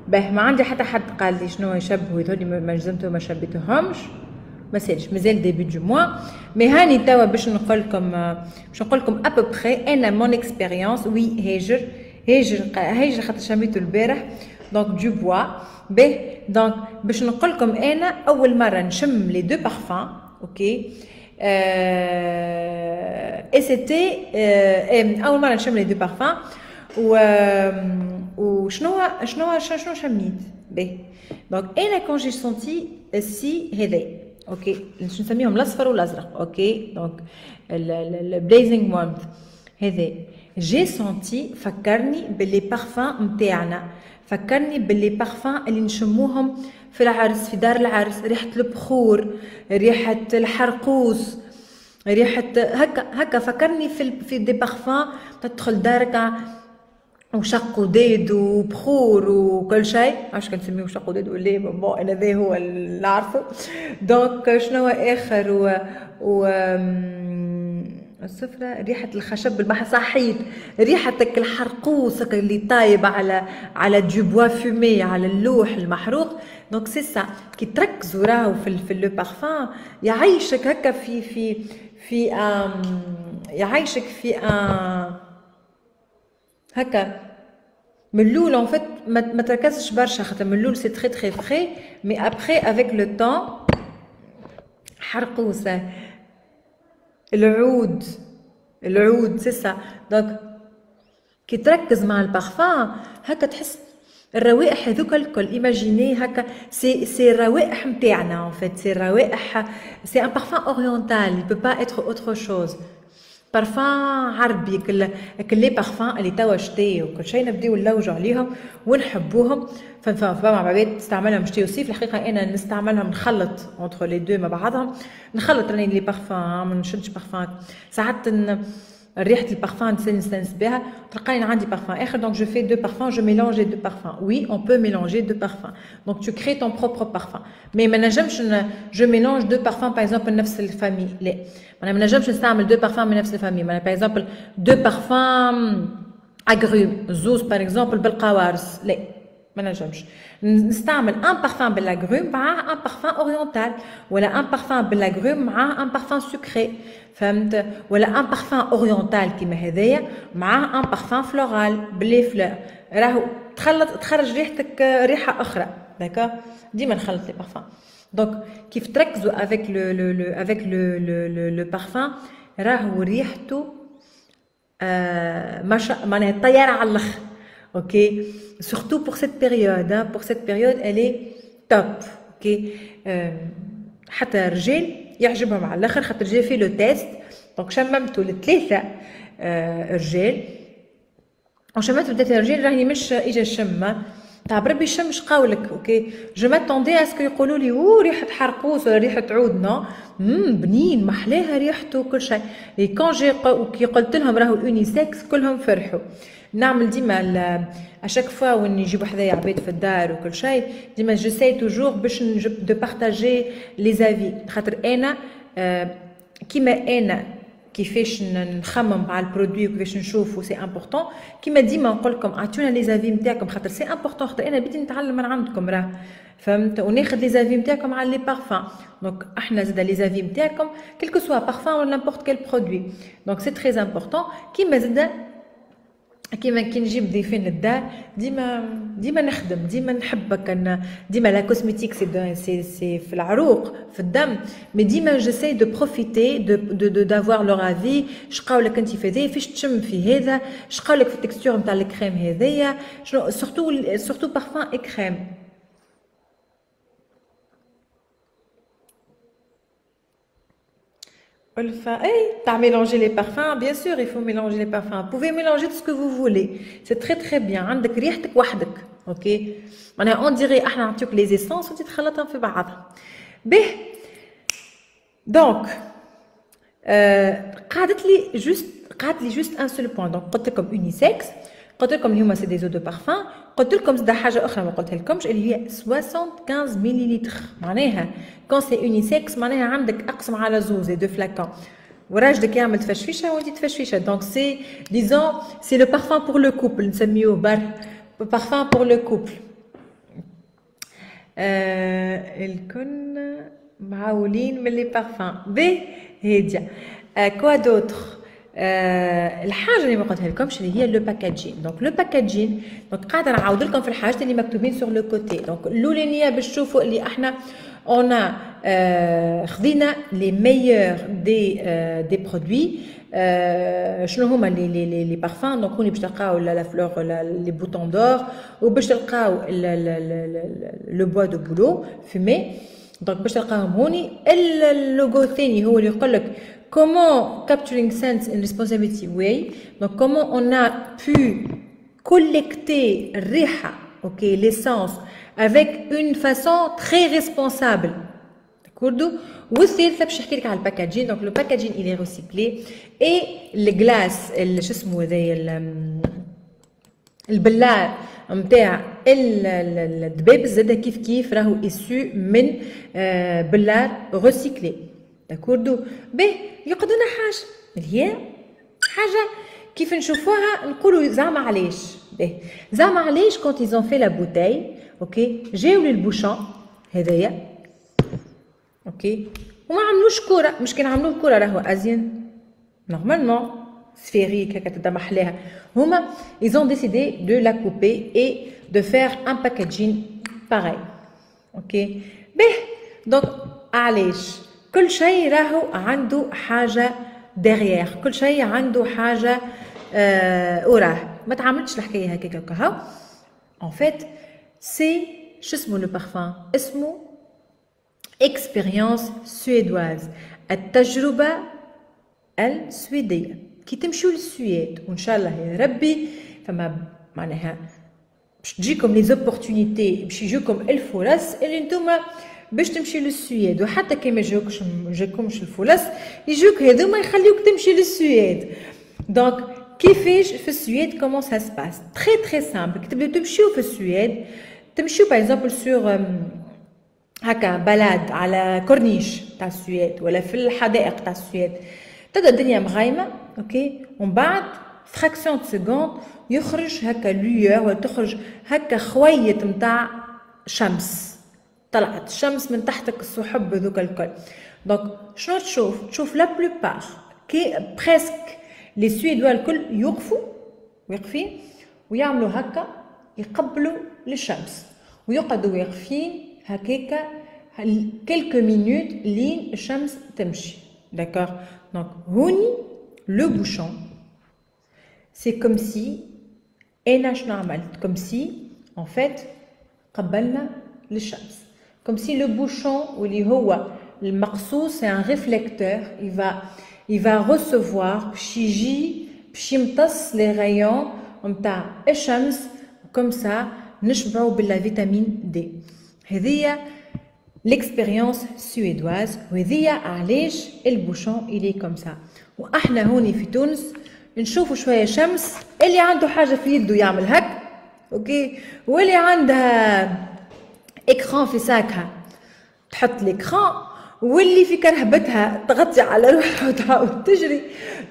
[SPEAKER 1] باه ما عندي حتى حد قال لي شنو يشبهوا يظهرلي ما جزمتو ما شبيتوهمش ما سالش مازال ديبي دو موا مي هاني توا باش نقول لكم ابو بخي انا مون اكسبيريونس وي هاجر خاطر شميتو البارح دونك دو بوا به دونك باش نقول لكم انا اول مره نشم لي دو بارفان اوكي اي سيتي اول مره نشم لي دو بارفان وشنو شميت به دونك انا كون جي سونتي سي هذا اوكي شنو نسميهم الاصفر والازرق اوكي دونك البليزينغ وورمث هذا جي سونتي فكرني باللي بارفان نتاعنا فكرني باللي بارفان اللي نشموهم في العرس في دار العرس ريحه البخور ريحه الحرقوس ريحه هكا فكرني في دي بارفان تدخل دارك وشق وديد وبخور وكل شيء عرفش كنسميه شق وديد ولا بون انا ذا هو اللي عارفه دونك شنو اخر و الصفرة ريحة الخشب بالبحر صحيت ريحتك الحرقوس اللي طايب على دو بوا فومي على اللوح المحروق دونك سي سا كي تركزوا راهو في لو بارفان يعيشك هكا في يعيشك في هكا من الاول ان فيت ما تركزش برشا خاطر من الاول سي تري تري فري مي ابخي افيك لو طون حرقوسه العود سي سا دونك كي تركز مع البارفان هكا تحس الروائح هذوك الكل ايماجيني هكا سي الروائح نتاعنا ان فيت سي الروائح سي ان بارفان اورينتال يبو با اتر اوتر شوز بارفان عربي كل لي بارفان اللي توا شتي وكل شيء نبداو نلوجوا عليهم ونحبوهم فما عباد تستعملهم شتي وصيف الحقيقه انا نستعملهم نخلط اونتر لي دو مع بعضهم نخلط راني لي بارفان ما نشدش بارفان ساعات ريحه البارفان نستانس بها تلقاني عندي بارفان اخر دونك جو في دو بارفان جو ميلونج دو بارفان وي اون بو ميلونجي دو بارفان دونك تو كري طون بروبر بارفان مي ما نجمش جو ميلونج دو بارفان باغ اكزومبل نفس الفامي لا ما نجمش نستعمل دو بارفان من نفس الفامي باغ اكزومبل دو بارفان اغروم زوز باغ اكزومبل بالقوارص لا ما نجمش نستعمل ان بارفان بالاغروم مع ان بارفان اورينتال ولا ان بارفان بالاغروم مع ان بارفان سكري فهمت ولا ان بارفان اورينتال كيما هذايا مع ان بارفان فلورال بلي فلور راهو تخرج ريحتك ريحه اخرى داكا ديما نخلط لي بارفان دونك كيف تركزوا افيك لو بارفان راهو ريحته معناها طيارة على الاخر. اوكي surtout pour cette période hein. Pour cette période elle est top. اوكي حتى الرجال يعجبهم على الاخر خاطر جا في لو تيست. دونك شممتوا الثلاثه رجال وشممتوا الثلاثه رجال راهي مش اجا الشمه تاع بربي الشم شقاولك. اوكي جو ماتوندي اسكو يقولوا لي ريحه حرقوس ولا ريحه عود. نو بنين محلاها ريحته كل شيء. اي كون جي كي قلت لهم راهو اونيسكس كلهم فرحوا. نعمل ديما اشاك فوا وين يجيبوا حذايا عباد في الدار وكل شيء ديما جيساي توجور باش دو بارطاجي لي زافي خاطر انا كيما انا كيفاش نخمم على البرودوي وكيفاش نشوفو سي امبورطون. كيما ديما نقول لكم اعطونا لي زافي نتاعكم خاطر سي امبورطون خاطر انا بدي نتعلم من عندكم راه فهمت وناخذ لي زافي نتاعكم على لي بارفان. دونك احنا زاد لي زافي نتاعكم كيلكو سوا بارفان ولا نيمبورط كيل برودوي. دونك سي تري امبورطون. كيما زاد كيما كي نجيب ضيفين للدار ديما نخدم ديما نحبك ان ديما لا كوزميتيك سي في العروق في الدم مي ديما جيساي دو بروفيتي دو دافوار لور افي. شقاولك انت في هذايا فاش تشم في هذا شقاولك في التكستور نتاع الكريم هذايا سورتو بارفان اي كريم. T'as mélangé les parfums, bien sûr, il faut mélanger les parfums. Vous pouvez mélanger tout ce que vous voulez. C'est très très bien. عندك ريحتك وحدك. OK. معناها on dirait احنا نعطيوك les essences وتتخلطهم في بعضها. به donc قعدت لي جوست un seul point. Donc قلت لكم unisex. قلت لكم هما سي دي زو دو بارفان. قلت لكم زاد حاجه اخرى ما قلتها لكمش اللي هي 75 مليلتر. معناها كون سي يونيسكس معناها عندك اقسم على زوز دو فلاكون وراجلك يعمل تفشفيشه وانت تفشفيشه. دونك سي ديزون سي لو بارفان بور لو كوبل نسميوه بارفان بور لو كوبل. الكل معولين من لي بارفان بي هاديه. كوا دوتر الحاجه اللي ما قلتها لكمش اللي هي لو باكاجين. دونك لو باكاجين دونك قاعده نعاود لكم في الحاجات اللي مكتوبين سور لو كوتي. دونك الاولانيه باش تشوفوا اللي احنا اون خذينا لي ميور دي برودوي. شنو هما لي بارفان. دونك هوني باش تلقاو لا فلور لي بوتون دور وباش تلقاو لو بوا دو بولو فيمي. دونك باش تلقاهم هوني. اللوغو الثاني هو اللي يقول لك comment capturing sense and responsibility way. Donc comment on a pu collecter الريحة ok l'essence avec une façon très responsable. D'accord. والثالثة باش نحكي لك على الباكاجين. donc le packaging il est recyclé et الجلاس شو اسمه هذايا البلار نتاع الدبابز زاد كيف راهو اسو من بلار ريسيكلي. داكوردو باهي يقعدونا حاجه اللي هي حاجه كيف نشوفوها نقولوا زعما علاش. باهي زعما علاش كونت ايزون في لا بوتاي اوكي جاو للبوشون هذايا اوكي وما عملوش كره. مش كان عملوه كره راهو ازين نورمالمون سفيريك هكا تبدا محلاها. هما ايزون ديسيدي دو لا كوبي اي دو فير ان باكاجين باغي اوكي. باهي دونك علاش كل شيء راهو عنده حاجة ديغيير. كل شيء عنده حاجة وراه ما تعملش الحكاية هكاك هاو. ان فيت سي شو اسمه لو بارفان اسمه اكسبيريونس سويدواز التجربة السويدية. كي تمشيو للسويد وان شاء الله يا ربي فما معناها باش تجيكم لي زوبورتونيتي باش يجيكم الفرص اللي نتوما باش تمشي للسويد. وحتى كي ما جاكمش الفرص يجوك هذوما يخليوك تمشي للسويد. دونك كيفاش في السويد كومون سا سباس تري تري سامبل. تبداو تمشيو في السويد تمشيو باغ اكزومبل سور هكا بلاد على كورنيش تاع السويد ولا في الحدائق تاع السويد تبدا الدنيا مغيمه اوكي ومن بعد فراكسيون دو سكوند يخرج هكا لويور ولا تخرج هكا خويط نتاع شمس. طلعت الشمس من تحتك السحب هذوك الكل. دونك شنو تشوف لا بلوبار كي بريسك لي سويدوا الكل يوقفوا واقفين ويعملوا هكا يقبلوا للشمس ويقعدوا واقفين هكاكا كلكو مينوت لين الشمس تمشي. داكور. Donc, هوني le bouchon, c'est comme si, comme si, en fait, قبلنا للشمس. Comme si le bouchon, ou le marceau, c'est un réflecteur, il va recevoir, بشيجي يمتص les rayons نتاع الشمس, comme ça, نشبعوا باللا vitamine D. هذه l'expérience suédoise, وهذه علاش البوشون il est comme ça. واحنا هوني في تونس نشوفوا شويه شمس، اللي عنده حاجه في يده يعمل هك، اوكي، واللي عندها اكران في ساكها تحط الاكران، واللي في كرهبتها تغطي على روحها وتعاود تجري.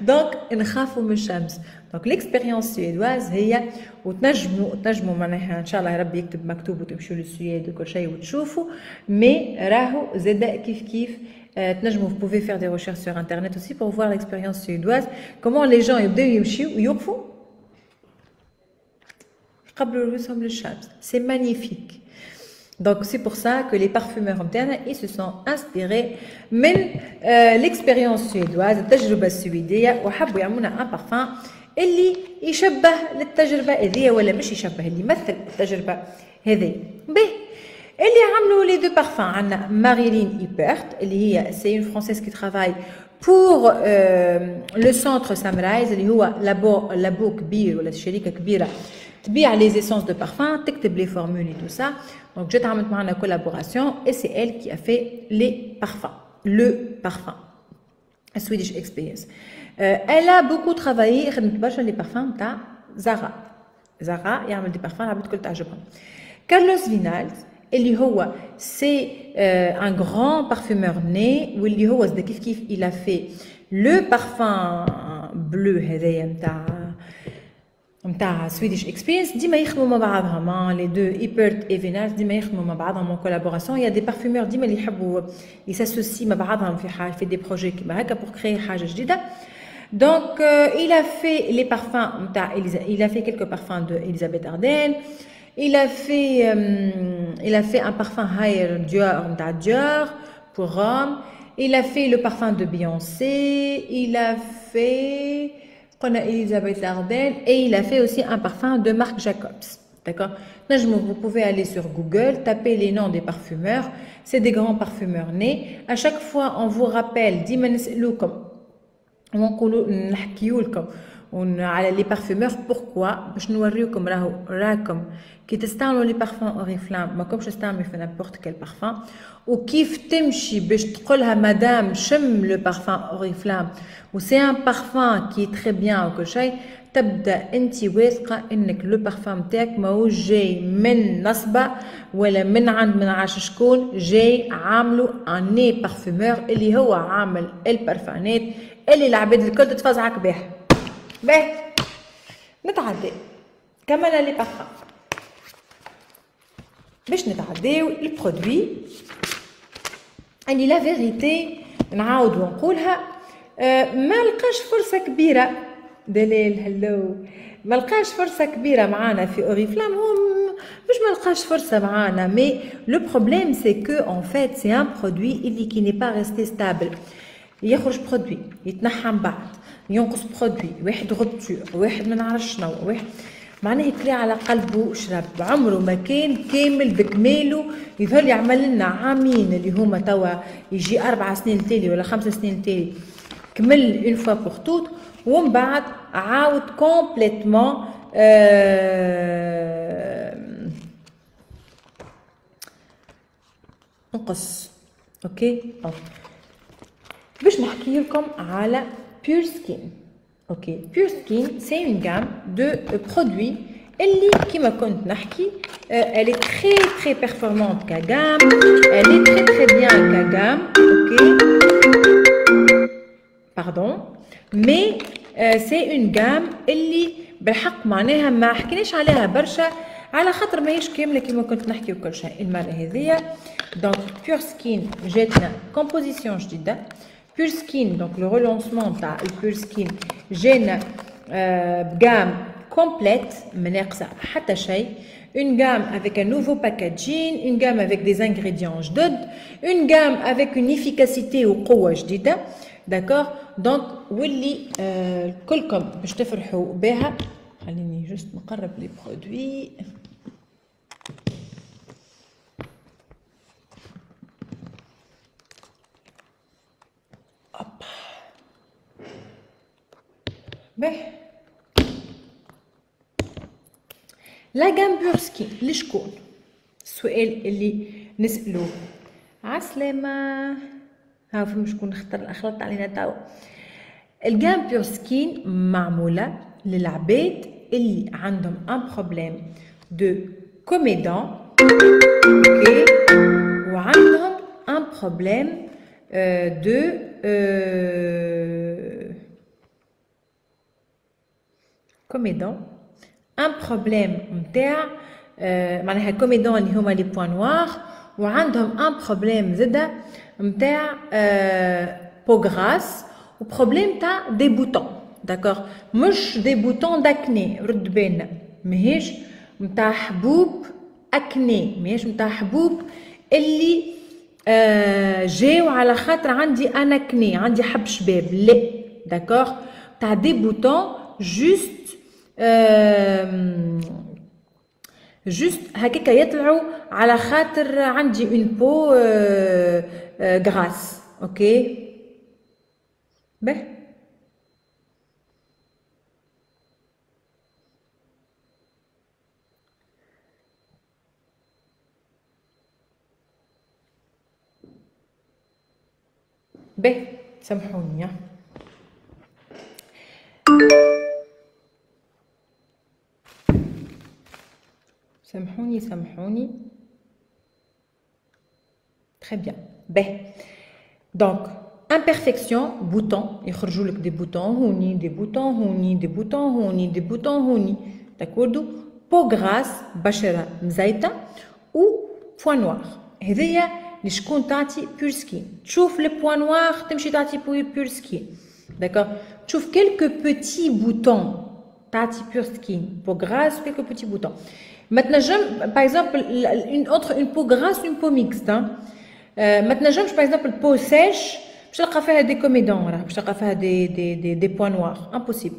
[SPEAKER 1] دونك نخافوا من الشمس. دونك ليكسبيريونس سويدواز هي، وتنجموا معناها ان شاء الله ربي يكتب مكتوب وتمشوا للسويد وكل شيء وتشوفوا، مي راهو زاد كيف تنجموا vous pouvez faire des recherches sur internet aussi pour voir l'expérience suédoise, comment les gens يبداو يمشيو ويوقفوا قبل رؤوسهم للشمس. C'est magnifique. Donc c'est pour ça que les parfumeurs internes ils se sont inspirés من l'expérience suédoise, التجربة السويدية، وحبوا يعملونا un parfum اللي يشبه للتجربة هذه، ولا مش يشبه، اللي يمثل التجربة هذه. به اللي عملوا les deux parfums عندنا Marilyn Hippert اللي هي c'est une française qui travaille pour le centre Samrise اللي هو لابو كبير ولا شركة كبيرة تبيع les essences de parfum، تكتب les formules et tout ça. Donc j'ai عملت معنا collaboration et c'est elle qui a fait les parfums, le parfum, a Swedish experience. Elle a beaucoup travaillé خدمت برشا les parfums تاع Zara يعمل des parfums العباد الكل تعجبهم. Carlos Vinals اللي هو c'est un grand parfumeur né واللي هو زاد كيف il a fait le parfum bleu هذايا نتاع Swedish experience. ديما يخدموا مع بعضهم les deux Hippert et Vinals، ديما يخدموا مع بعضهم en collaboration. Il y a des parfumeurs ديما اللي يحبوا يساسوسي مع بعضهم في des projets كيما هكا pour créer حاجة جديدة. Donc il a fait les parfums نتاع il a fait quelques parfums de Elisabeth Arden. Il a fait un parfum Higher Dior pour Rome. Il a fait le parfum de Beyoncé. Il a fait Elisabeth Arden et il a fait aussi un parfum de Marc Jacobs. D'accord? Vous pouvez aller sur Google, taper les noms des parfumeurs. C'est des grands parfumeurs nés. À chaque fois, on vous rappelle, على les parfumeurs. Pourquoi? باش نوريكم راكم كي تستعملوا les parfums Oriflame ما كومش تستعملوا في n'importe quel parfum، وكيف تمشي باش تقولها مدام شم le parfum Oriflame و c'est un parfum qui est très bien وكل شيء، تبدا انت واثقه انك لو بارفان تاعك ماهوش جاي من نصبه ولا من عند من عاش شكون، جاي عاملو اني بارفومور اللي هو عامل البرفانات اللي العباد الكل تتفزعك بها. باهي نتعدى كملنا لي بارفان باش نتعداو البرودوي اللي لا فيغيتي نعاود ونقولها. ما لقاش فرصه كبيره دليل هلو، ما لقاش فرصه كبيره معانا في اوريفلام، هو مش ما لقاش فرصه معانا، مي لو بروبليم سي كو ان فيت سي ان برودوي اللي كي ني با ريستي ستابل، يخرج برودوي يتنحى من بعد ينقص برودوي، واحد غبتور، واحد ما نعرفش شنو، واحد معناه يكلي على قلبه شرب، عمره ما كان كامل بكماله. يظل يعمل لنا عامين اللي هما توا يجي 4 سنين تالي ولا 5 سنين تالي كمل اون فوا بور توت، ومن بعد عاود كومبليتمون نقص. اوكي باش نحكي لكم على Pure Skin. Ok, Pure Skin, c'est une gamme de produits. Elle, comme كنت نحكي, elle est très performante qu'à gamme. Elle est très bien qu'à gamme. Ok. Pardon. Mais c'est une gamme اللي بالحق معناها ما حكيناش عليها برشا على خاطر ماهيش كامله كيما كنت نحكي وكل شيء المره هذيا. Donc Pure Skin جاتنا كومبوزيسيون جديده. Pure Skin, donc le relancement de Pure Skin, j'ai une gamme complète, une gamme avec un nouveau packaging, une gamme avec des ingrédients jaded, une gamme avec une efficacité ou قوة جديدة, داكور. دونك واللي كلكم باش تفرحوا بها. خليني جست نقرب لي برودوي. باهي لا جام بيور سكين لشكون؟ السؤال اللي نسألوه. عسلامة. ها فهم شكون خلطت علينا توا. الجام بيور سكين معمولة للعباد اللي عندهم ان بروبليم دو كوميدون، اوكي، وعندهم ان بروبليم دو كوميدون، ان بروبليم نتاع معناها كوميدون اللي هما لي بوان نوار، وعندهم ان بروبليم زاده نتاع بو غراس، وبروبليم تاع دي بوتون. داكوغ، مش دي بوتون داكني، رد بالنا ماهيش نتاع حبوب اكني، ماهيش نتاع حبوب اللي جاو على خاطر عندي انا كني، عندي حب شباب، لا. داكوغ، تاع دي بوتون جوست جوست هكاك يطلعوا على خاطر عندي اون بو غراس، اوكي. به به سامحوني. سامحوني. Très bien. باهي. دونك imperfection بوتون، يخرجوا لك دي بوتون هوني، دي بوتون هوني، دي بوتون هوني، دي بوتون هوني، داكوردو. بو غراس بشرة مزيتة، و بوان نوار. هذيا لشكون تعطي بور سكين. تشوف لي بوان نوار تمشي تعطي بور سكين، داكور. تشوف كيلكو بوتي بوتون تعطي بور سكين، بو غراس كيلكو بوتي بوتون. ما تنجم باغ اكزومبل entre une peau grasse une peau mixte. ما تنجمش باغ اكزومبل بو سيش باش تلقى فيها دي كوميدون، راه باش تلقى فيها دي بوان نوار، امبوسيبل.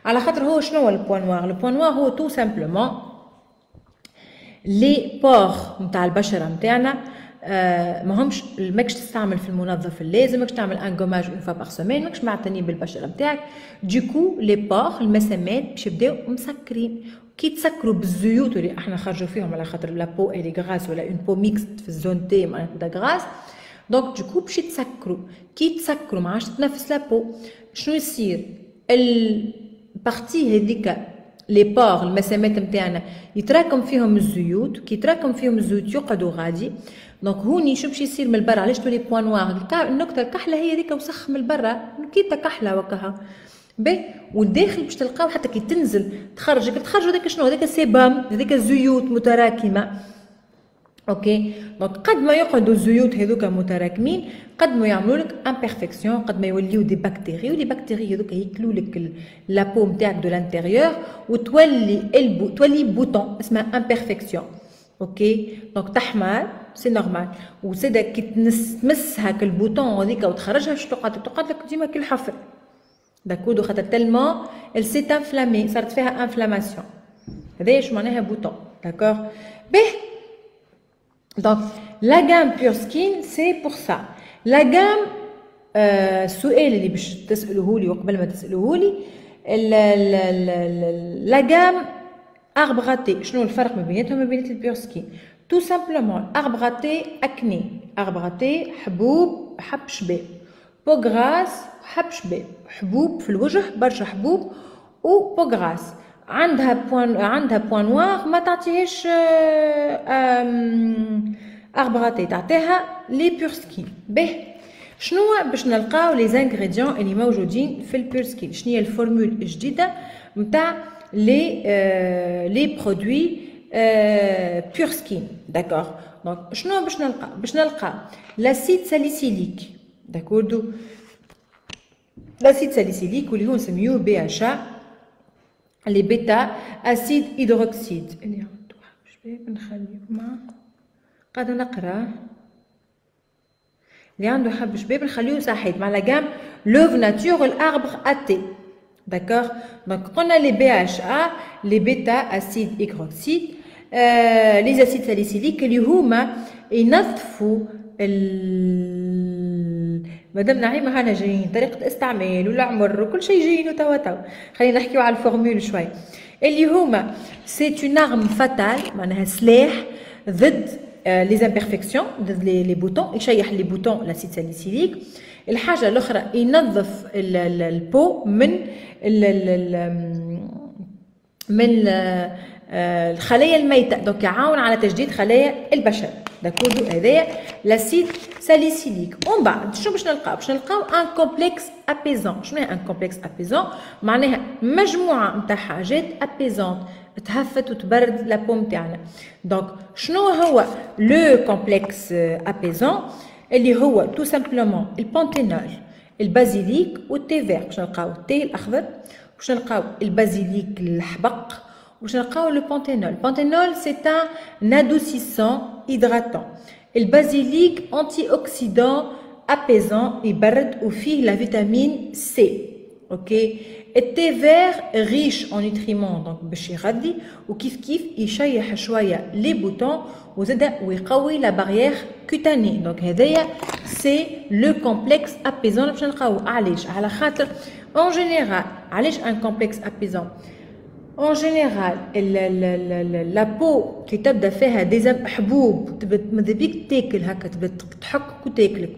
[SPEAKER 1] على خاطر هو شنو هو البوان نوار؟ البوان نوار هو تو سامبلومون لي بور نتاع البشره نتاعنا ماهمش، ماكش تستعمل في المنظف اللازم، ماكش تعمل ان غوماج اون فوا باغ سومين، ماكش معتني بالبشره نتاعك. دوكو لي بور المسامات باش يبداو مسكرين. كي تسكروا بالزيوت اللي احنا خرجوا فيهم على خاطر لا بو اي غراس ولا اون بو ميكست في الزون تي معناتها غراس، دونك دوكو باش يتسكروا. كي تسكروا ما عادش تنفس لا بو، شنو يصير؟ البارتي هذيك لي بور المسامات نتاعنا يتراكم فيهم الزيوت، كي يتراكم فيهم الزيوت يقعدوا غادي. دونك هوني شو باش يصير من البرا؟ علاش تولي بوان نوار؟ النكته الكحله هي هذيك وسخ من البرا، نكيته كحله وكها. باهي، والداخل باش تلقاو حتى كي تنزل تخرج هذاك شنو؟ هذاك سيبام، هذاك زيوت متراكمه، اوكي. دونك قد ما يقعدوا الزيوت هذوك متراكمين قد ما يعملوا لك امبيرفكسيون، قد ما يوليو دي بكتيري، ولي بكتيري هذوك ياكلوا لك لابو نتاعك دو لانتيريور، وتولي تولي بوتون اسمها امبيرفكسيون، اوكي. دونك تحمر سي نورمال، وسيدا كي تمس هاك البوتون هذيك وتخرجها باش تقعد لك ديما كي الحفر، داكودو، خاطر تالمون ال سيت انفلامي، صارت فيها انفلاماسيون. هذايا شو معناها بوتون، داكور. باهي. Donc, la gamme Pure Skin, c'est pour ça. La gamme, السؤال اللي باش تسألوه لي وقبل ما تسألوه لي، la gamme arbre raté. شنو الفرق ما بيناتهم وما بين البيور سكين؟ tout simplement arbre raté acné، arbre raté حبوب، حب شباب، بو غراس حب شباب، حبوب في الوجه، برشا حبوب، و بو غراس عندها بوان نوار ما تعطيهاش اربغاتي، تعطيها لي بيور سكين. باهي، شنو باش نلقاو لي زانغريديون اللي موجودين في البيور سكين؟ شنو هي الفورمول الجديده نتاع لي برودوي بيور سكين، داكوغ. دونك شنو باش نلقى لاسيد ساليسيليك، داكوردو، لاسيد ساليسيليك واللي هو نسميوه بي اتش ا، لي بيتا اسيد هيدروكسيد. اللي عنده حب شباب نخليه قاعده نقرا، اللي عنده حب شباب نخليه صحيح مع لا جام l'œuvre nature l'arbre à thé. D'accord? Donc on a les BHA, les bêta-acides hydroxydes, les acides salicyliques اللي هما ينظفوا مادام نعيمة هنا جايين طريقة استعمال والعمر وكل شيء جايين توا خلينا نحكيو على الفورمول شوي اللي هما سي اون ارم فاتال معناها سلاح ضد لي زامبيرفكسيون ضد لي بوتون يشيح لي بوتون لاسيد ساليسيليك. الحاجة الأخرى ينظف البو من الخلايا الميتة دونك يعاون على تجديد خلايا البشرة داكوردو هذايا لاسيد ساليسيليك. ومن بعد شنو باش نلقاو؟ باش نلقاو ان كومبلكس ابيزون. شنو هي ان كومبلكس ابيزون؟ معناها مجموعة نتاع حاجات ابيزون تهفت وتبرد لابو نتاعنا. دونك شنو هو لو كومبلكس ابيزون؟ اللي هو تو سامبلومون البانتينول البازيليك والتي فير. باش نلقاو التي الاخضر باش نلقاو البازيليك الحبق باش نلقاو لو بانتينول. البانتينول سي ان ادوسيسون hydratant. البازيليك انتي اوكسيدون ابيزون يبرد وفيه لا فيتامين سي. اوكي. التي فير ريش اون نوتريمون دونك باش يغذي وكيف كيف يشيح شويه لي بوتون وزاد ويقوي لا باريير كوتاني. دونك هذايا سي لو كومبلكس ابيزون باش نلقاوه. علاش؟ على خاطر اون جينيرال علاش ان كومبلكس ابيزون؟ En général, la peau qui تبدا فيها دي حبوب ماذا بيك تاكل هكا تبدا تحك وتاكلك.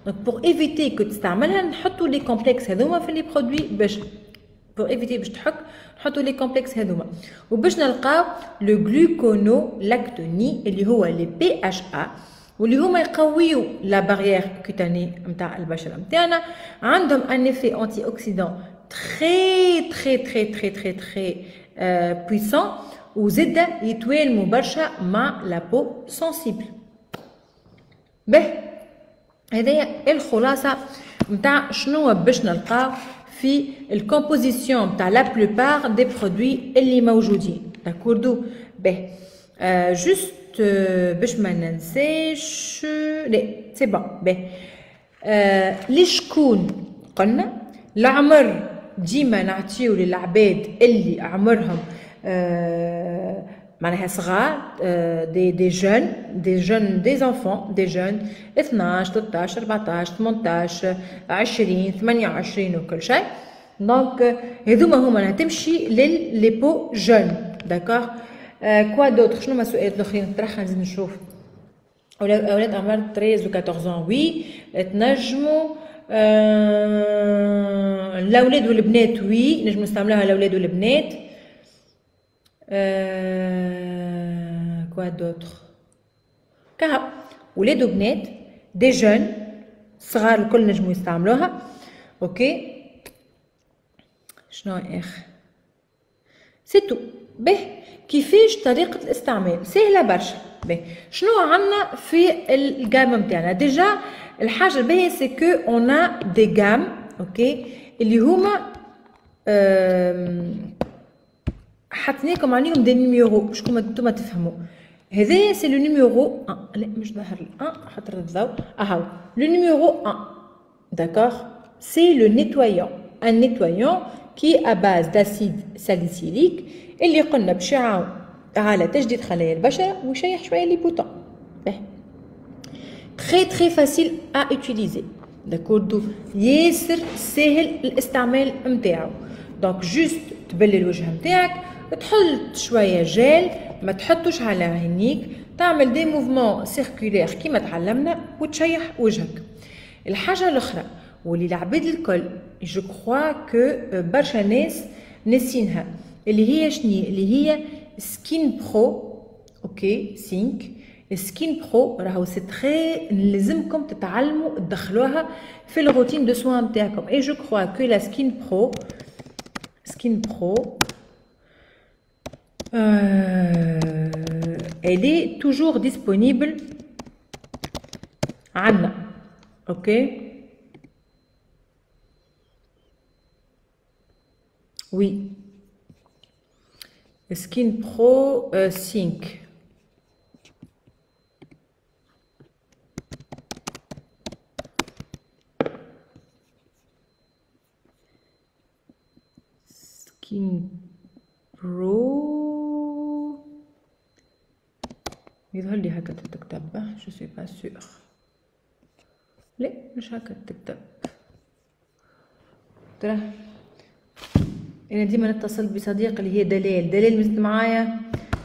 [SPEAKER 1] دونك بور ايفيتي كو تستعملها نحطوا لي كومبلكس هذوما في لي برودوي باش بور ايفيتي باش تحك نحطوا لي كومبلكس هذوما وباش نلقاو لو غلوكونو لاكتوني اللي هو لي بي اتش ا واللي هما يقويو لا باريير كوتاني نتاع البشره نتاعنا. عندهم ان افي انتي اوكسيدون تري تري تري تري تري تري puissant وزاد يتوالموا برشا مع لا بو سنسيبل. به هذايا الخلاصه نتاع شنو باش نلقاو في الكومبوزيسيون نتاع لا بلوبار دي برودوي اللي موجودين. داكوردو. به جوست باش ما ننساش لا سي بون. به لي شكون قلنا العمر ديما نعطيو للعباد اللي عمرهم معناها صغار دي جون دي زانفون دي جون 12 13 14 18 20 28 وكل شيء. دونك هذوما هما تمشي للي بو جون. داكوغ. كوا دوتر شنو هما السؤالات الاخرين نطرحها نزيد نشوف. اولاد عمر 13 و 14 وي تنجموا الاولاد والبنات وي نجم نستعملوها الاولاد والبنات. كوا دوتر كهو ولاد وبنات دي جون صغار الكل نجمو يستعملوها. اوكي. شنو اخر سي تو. به كيفاش طريقه الاستعمال؟ سهله برشا. به شنو عندنا في الجام نتاعنا؟ ديجا الحاجه الباهيه سي كو اون ا دي جام اوكي اللي هما حطيناكم عليهم دي نيميرو باش نتوما تفهموا. هذايا سي لو نيميرو 1. لا مش ظاهر لي 1 حطر الضوء اهو لو نيميرو 1. داكوغ. سي لو نيتويون ان نيتويون كي ا باز داسيد ساليسيليك اللي قلنا باش يعاون على تجديد خلايا البشره ويشيح شويه لي بوتون. très très facile à utiliser. داكوردو. ياسر ساهل الاستعمال نتاعو. دونك جوست تبلي الوجه نتاعك تحط شويه جيل ما تحطوش على عينيك تعمل دي موفمون سيركولير كيما تعلمنا وتشيح وجهك. الحاجه الاخرى واللي العباد الكل جو كخوا كو برشا ناس ناسينها اللي هي شني اللي هي سكين برو. اوكي. سينك سكين برو راهو سي تري لازمكم تتعلموا تدخلوها في الروتين دو سوان نتاعكم. اي جو كخوا كو لا سكين برو elle est toujours disponible عندنا. اوكي. وي سكين برو سينك. سكين برو يظهر لي هكا تكتب جو سوي با سور لا مش هكا تكتب ترى انا ديما نتصل بصديق اللي هي دلال مزت معايا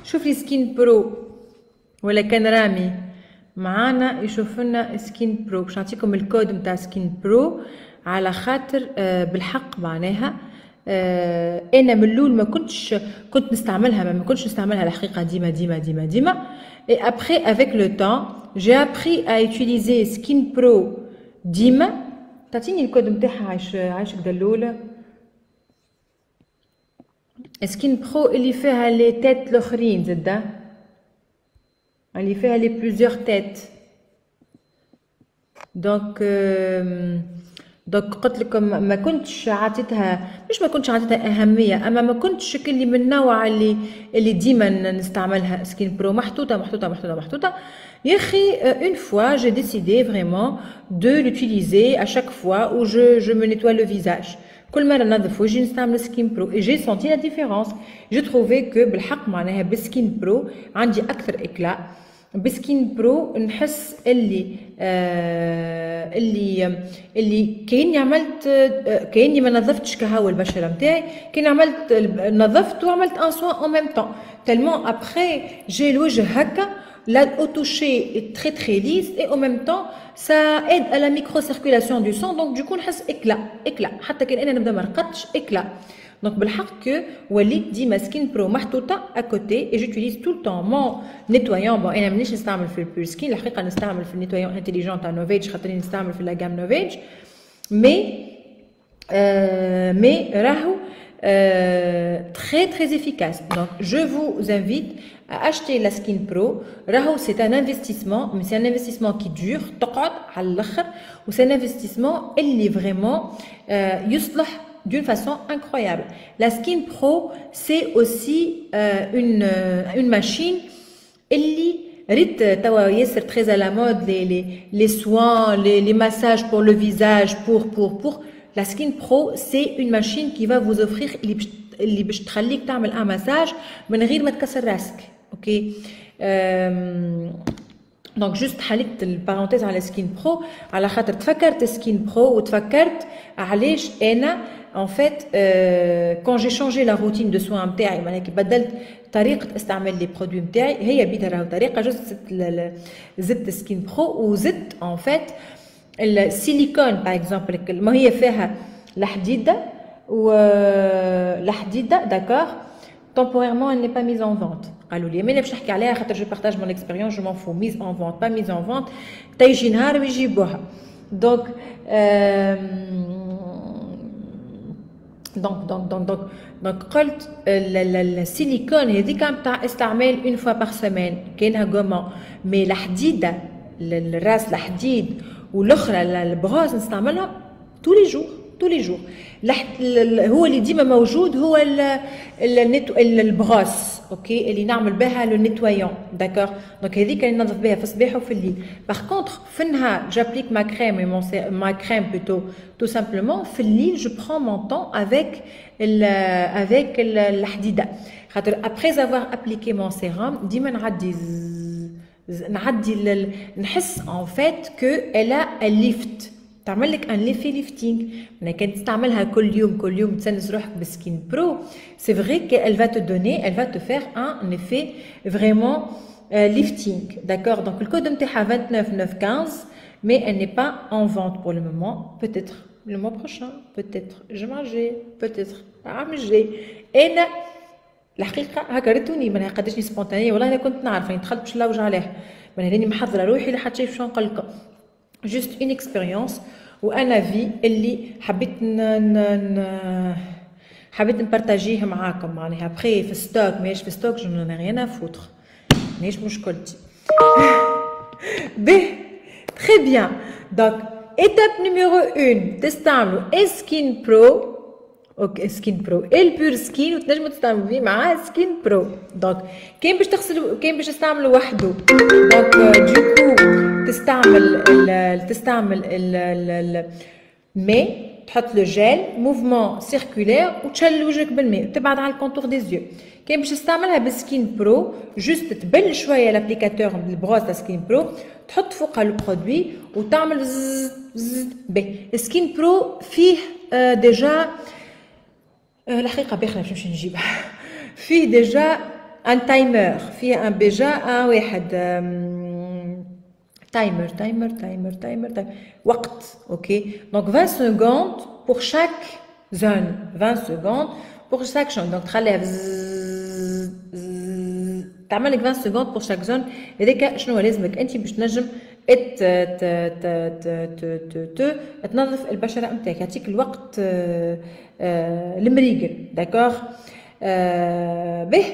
[SPEAKER 1] شوف لي سكين برو ولا كان رامي معانا يشوف لنا سكين برو باش نعطيكم الكود نتاع سكين برو على خاطر بالحق معناها انا من الاول ما كنت نستعملها ما كنتش نستعملها الحقيقه ديما et après avec le temps j'ai appris à utiliser Skin Pro ديما تعطيني الكود نتاعها عايشك دلوله سكين برو اللي فيها لي تيت الاخرين زاده اللي فيها لي بلوزيور تيت دونك قلت لكم ما كنتش عطيتها مش ما كنتش عطيتها اهميه اما ما كنتش اللي من النوع اللي ديما نستعملها سكين برو محطوطه يا اخي une fois j'ai décidé vraiment de l'utiliser à chaque fois où je me nettoie le visage كل مرة ننظف وجهي نستعمل سكين برو et j'ai senti la différence j'ai trouvé que بالحق معناها بالسكين برو عندي أكثر إكلاء بسكين برو نحس اللي كأني ما نظفتش كهو البشرة متاعي كأني عملت نظفت وعملت ان سوان en même temps tellement après j'ai الوجه هكا au toucher est très lisse et en même temps ça aide à la microcirculation du sang donc du coup نحس éclat حتى كان انا نبدا ما رقدتش éclat donc بالحق que وليت ديما سكين برو محطوطه à côté et j'utilise tout le temps mon nettoyant bon انا مانيش نستعمل في البور سكين الحقيقه نستعمل في النيتويون انتيليجون تاع نوفيج خاطر نستعمل في لا جام نوفيج mais راهو très efficace donc je vous invite à acheter la Skin Pro راهو c'est un investissement mais c'est un investissement qui dure تقعد على الاخر و c'est un investissement اللي vraiment يصلح d'une façon incroyable. La Skin Pro, c'est aussi une machine اللي ريت توا ياسر très à la mode les soins, les massages pour le visage, pour. La Skin Pro, c'est une machine qui va vous offrir اللي باش تخليك تعمل un massage من غير ما تكسر راسك. OK. Donc juste حليت البارونتيز على سكين برو على خاطر تفكرت سكين برو وتفكرت علاش انا en fait quand j'ai changé la routine de soins نتاعي معناها كي بدلت طريقه استعمال لي برودوي نتاعي هي بيدها راهو طريقه جست زدت سكين برو وزدت en fait السيليكون باغ اكزومبل ما هي فيها الحديده والحديده داكور temporairement elle n'est pas mise en vente قالوا لي ماني باش نحكي عليها خاطر جو بارطاج مون اكسبيريونس جو مون فو ميز اون فونت با ميز اون فونت تيجي نهار ويجيبوها دونك قلت السيليكون هذيك نتاع استعمال اون فوا بار سيمين كاينها غومون مي الحديده الراس الحديد والاخرى البغاز نستعملها tous les jours هو اللي ديما موجود هو البغاس اوكي اللي نعمل بها لو نيتويون داكور دونك هذيك اللي ننظف بها في الصباح وفي الليل باغ كونطخ في النهار جابليك ما كريم ما كريم بلوتو تو سامبلومون في الليل جو برون مون طون افيك الحديده خاطر ابري افوار ابليكي مون سيروم ديما نعدي نحس ان فيت كو الا ليفت تعمل لك ان ليفي ليفتينغ ملي كان تستعملها كل يوم تسنس روحك بسكين برو سي فري qu'elle va te donner elle va te faire un effet vraiment lifting d'accord donc le code نتاعها 29915 mais elle n'est pas en vente pour le moment peut-être le mois prochain peut-être peut-être انا الحقيقه هكا ريتوني مانها قداشني سبونتانيه والله انا كنت نعرف راني دخلت باش نلوج عليها مانها راني محضره روحي لحد شي باش نقول لكم juste une expérience وانا في اللي حبيت نبارطاجيه معاكم معناها ابخي في ستوك ماهيش في ستوك جو نون ريان فوتر ماهيش مشكلتي به très bien donc étape numéro 1 تستعملوا سكين برو اوكي سكين برو البور سكين وتنجموا تستعملوا فيه معاه سكين برو دونك كاين باش تغسلوا كاين باش تستعملوا وحده دونك دوكو تستعمل مي تحط لو جيل موفمون سيركولير وتشل وجهك بالماء وتبعد على الكونتور دي زيو. كان باش تستعملها بالسكين برو جوست تبل شويه لابليكاتور بالبروز تاع سكين برو تحط فوقها لو برودوي وتعمل زز باهي. السكين برو فيه ديجا الحقيقه باخره باش نمشي نجيبها فيه ديجا ان تايمر فيه ان ديجا ان واحد تايمر وقت اوكي. دونك 20 سكوند pour chaque zone 20 secondes pour chaque champ. دونك تخليها تعمل لك 20 سكوند pour chaque zone. هذاك شنو لازمك انت باش تنجم تنظف البشره نتاعك يعطيك الوقت المريقل داكوغ. به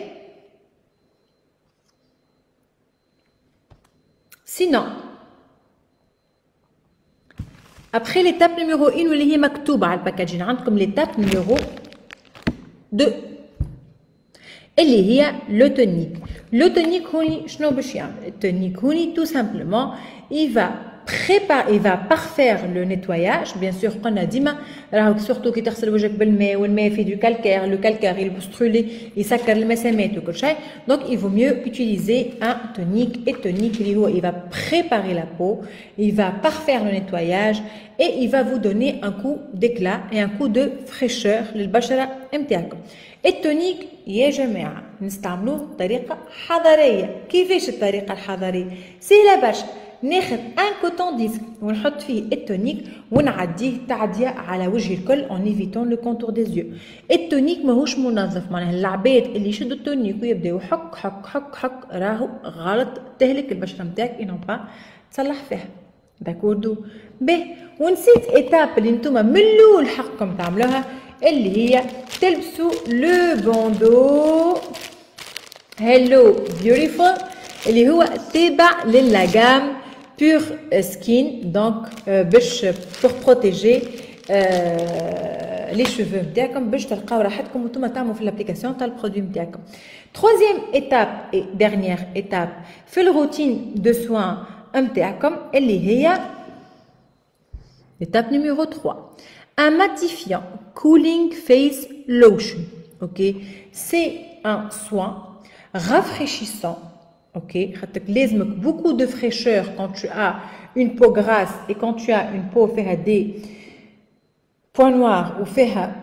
[SPEAKER 1] sinon après l'étape numéro 1 واللي هي مكتوبه على الباكاجين عندكم l'étape numéro 2 اللي هي لو تونيك. لو تونيك هوني شنو باش يعمل؟ التونيك هوني tout simplement il va parfaire le nettoyage. bien sûr قلنا ديما راهو سورتو كي تغسل وجهك بالماء والماء فيه دو كالكير لو كالكير يبسترولي يسكر المسامات وكل شيء. donc il vaut mieux utiliser un tonique. et tonique اللي هو il va préparer la peau, il va parfaire le nettoyage et il va vous donner un coup d'éclat et un coup de fraîcheur للبشره نتاعكم. التونيك يا جماعه نستعملوه بطريقه حضاريه. كيفاش الطريقه الحضاريه؟ سهله برشا. ناخذ ان كوتون ديسك ونحط فيه التونيك ونعديه تعديه على وجه الكل اون ايفيتون لو كونتور دي زيو. التونيك ماهوش منظف معناها العباد اللي يشدوا التونيك ويبداو حك حك حك حك راهو غلط تهلك البشره نتاعك اي نون با تصلح فيها داكوردو. باهي ونسيت ايتاب اللي نتوما من الاول حقكم تعملوها اللي هي تلبسوا لو بوندو هيلو بيوتيفول اللي هو تابع للاجام بور سكين. دونك باش بور بروتيجي لي شوفو نتاعكم باش تلقاو راحتكم وانتم تعملوا في الابليكاسيون تاع البرودوي نتاعكم. تروزيام ايتاب اي ديرنيير ايتاب في الروتين دو سوان نتاعكم اللي هي étape numéro 3 un matifiant cooling face lotion. ok c'est un soin rafraîchissant. ok خاطرك لازمك beaucoup de fraîcheur quand tu as une peau grasse et quand tu as une peau فيها des points noirs ou فيها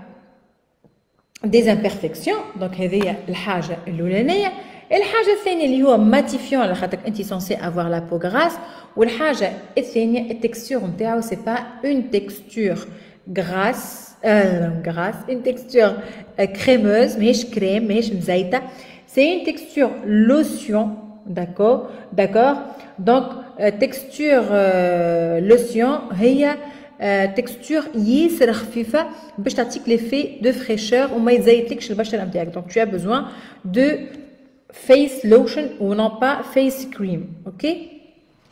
[SPEAKER 1] des imperfections. donc هذه الحاجه الاولانيه. الحاجه الثانيه اللي هو ماتيفيون على خاطرك انت سونسي افوار لا بو غراس. والحاجه الثانيه التكستور نتاعو سي با اون تكستور غراس اون تكستور كريموز ماهيش كريم ماهيش مزيته. سي اون تكستور لوسيون داكور. دونك تكستور لوسيون هي تكستور ياسر خفيفه باش تعطيك ليفي دو فريشور وما يزيتلكش البشره نتاعك. دونك tu as besoin de face lotion ou non pas face cream. ok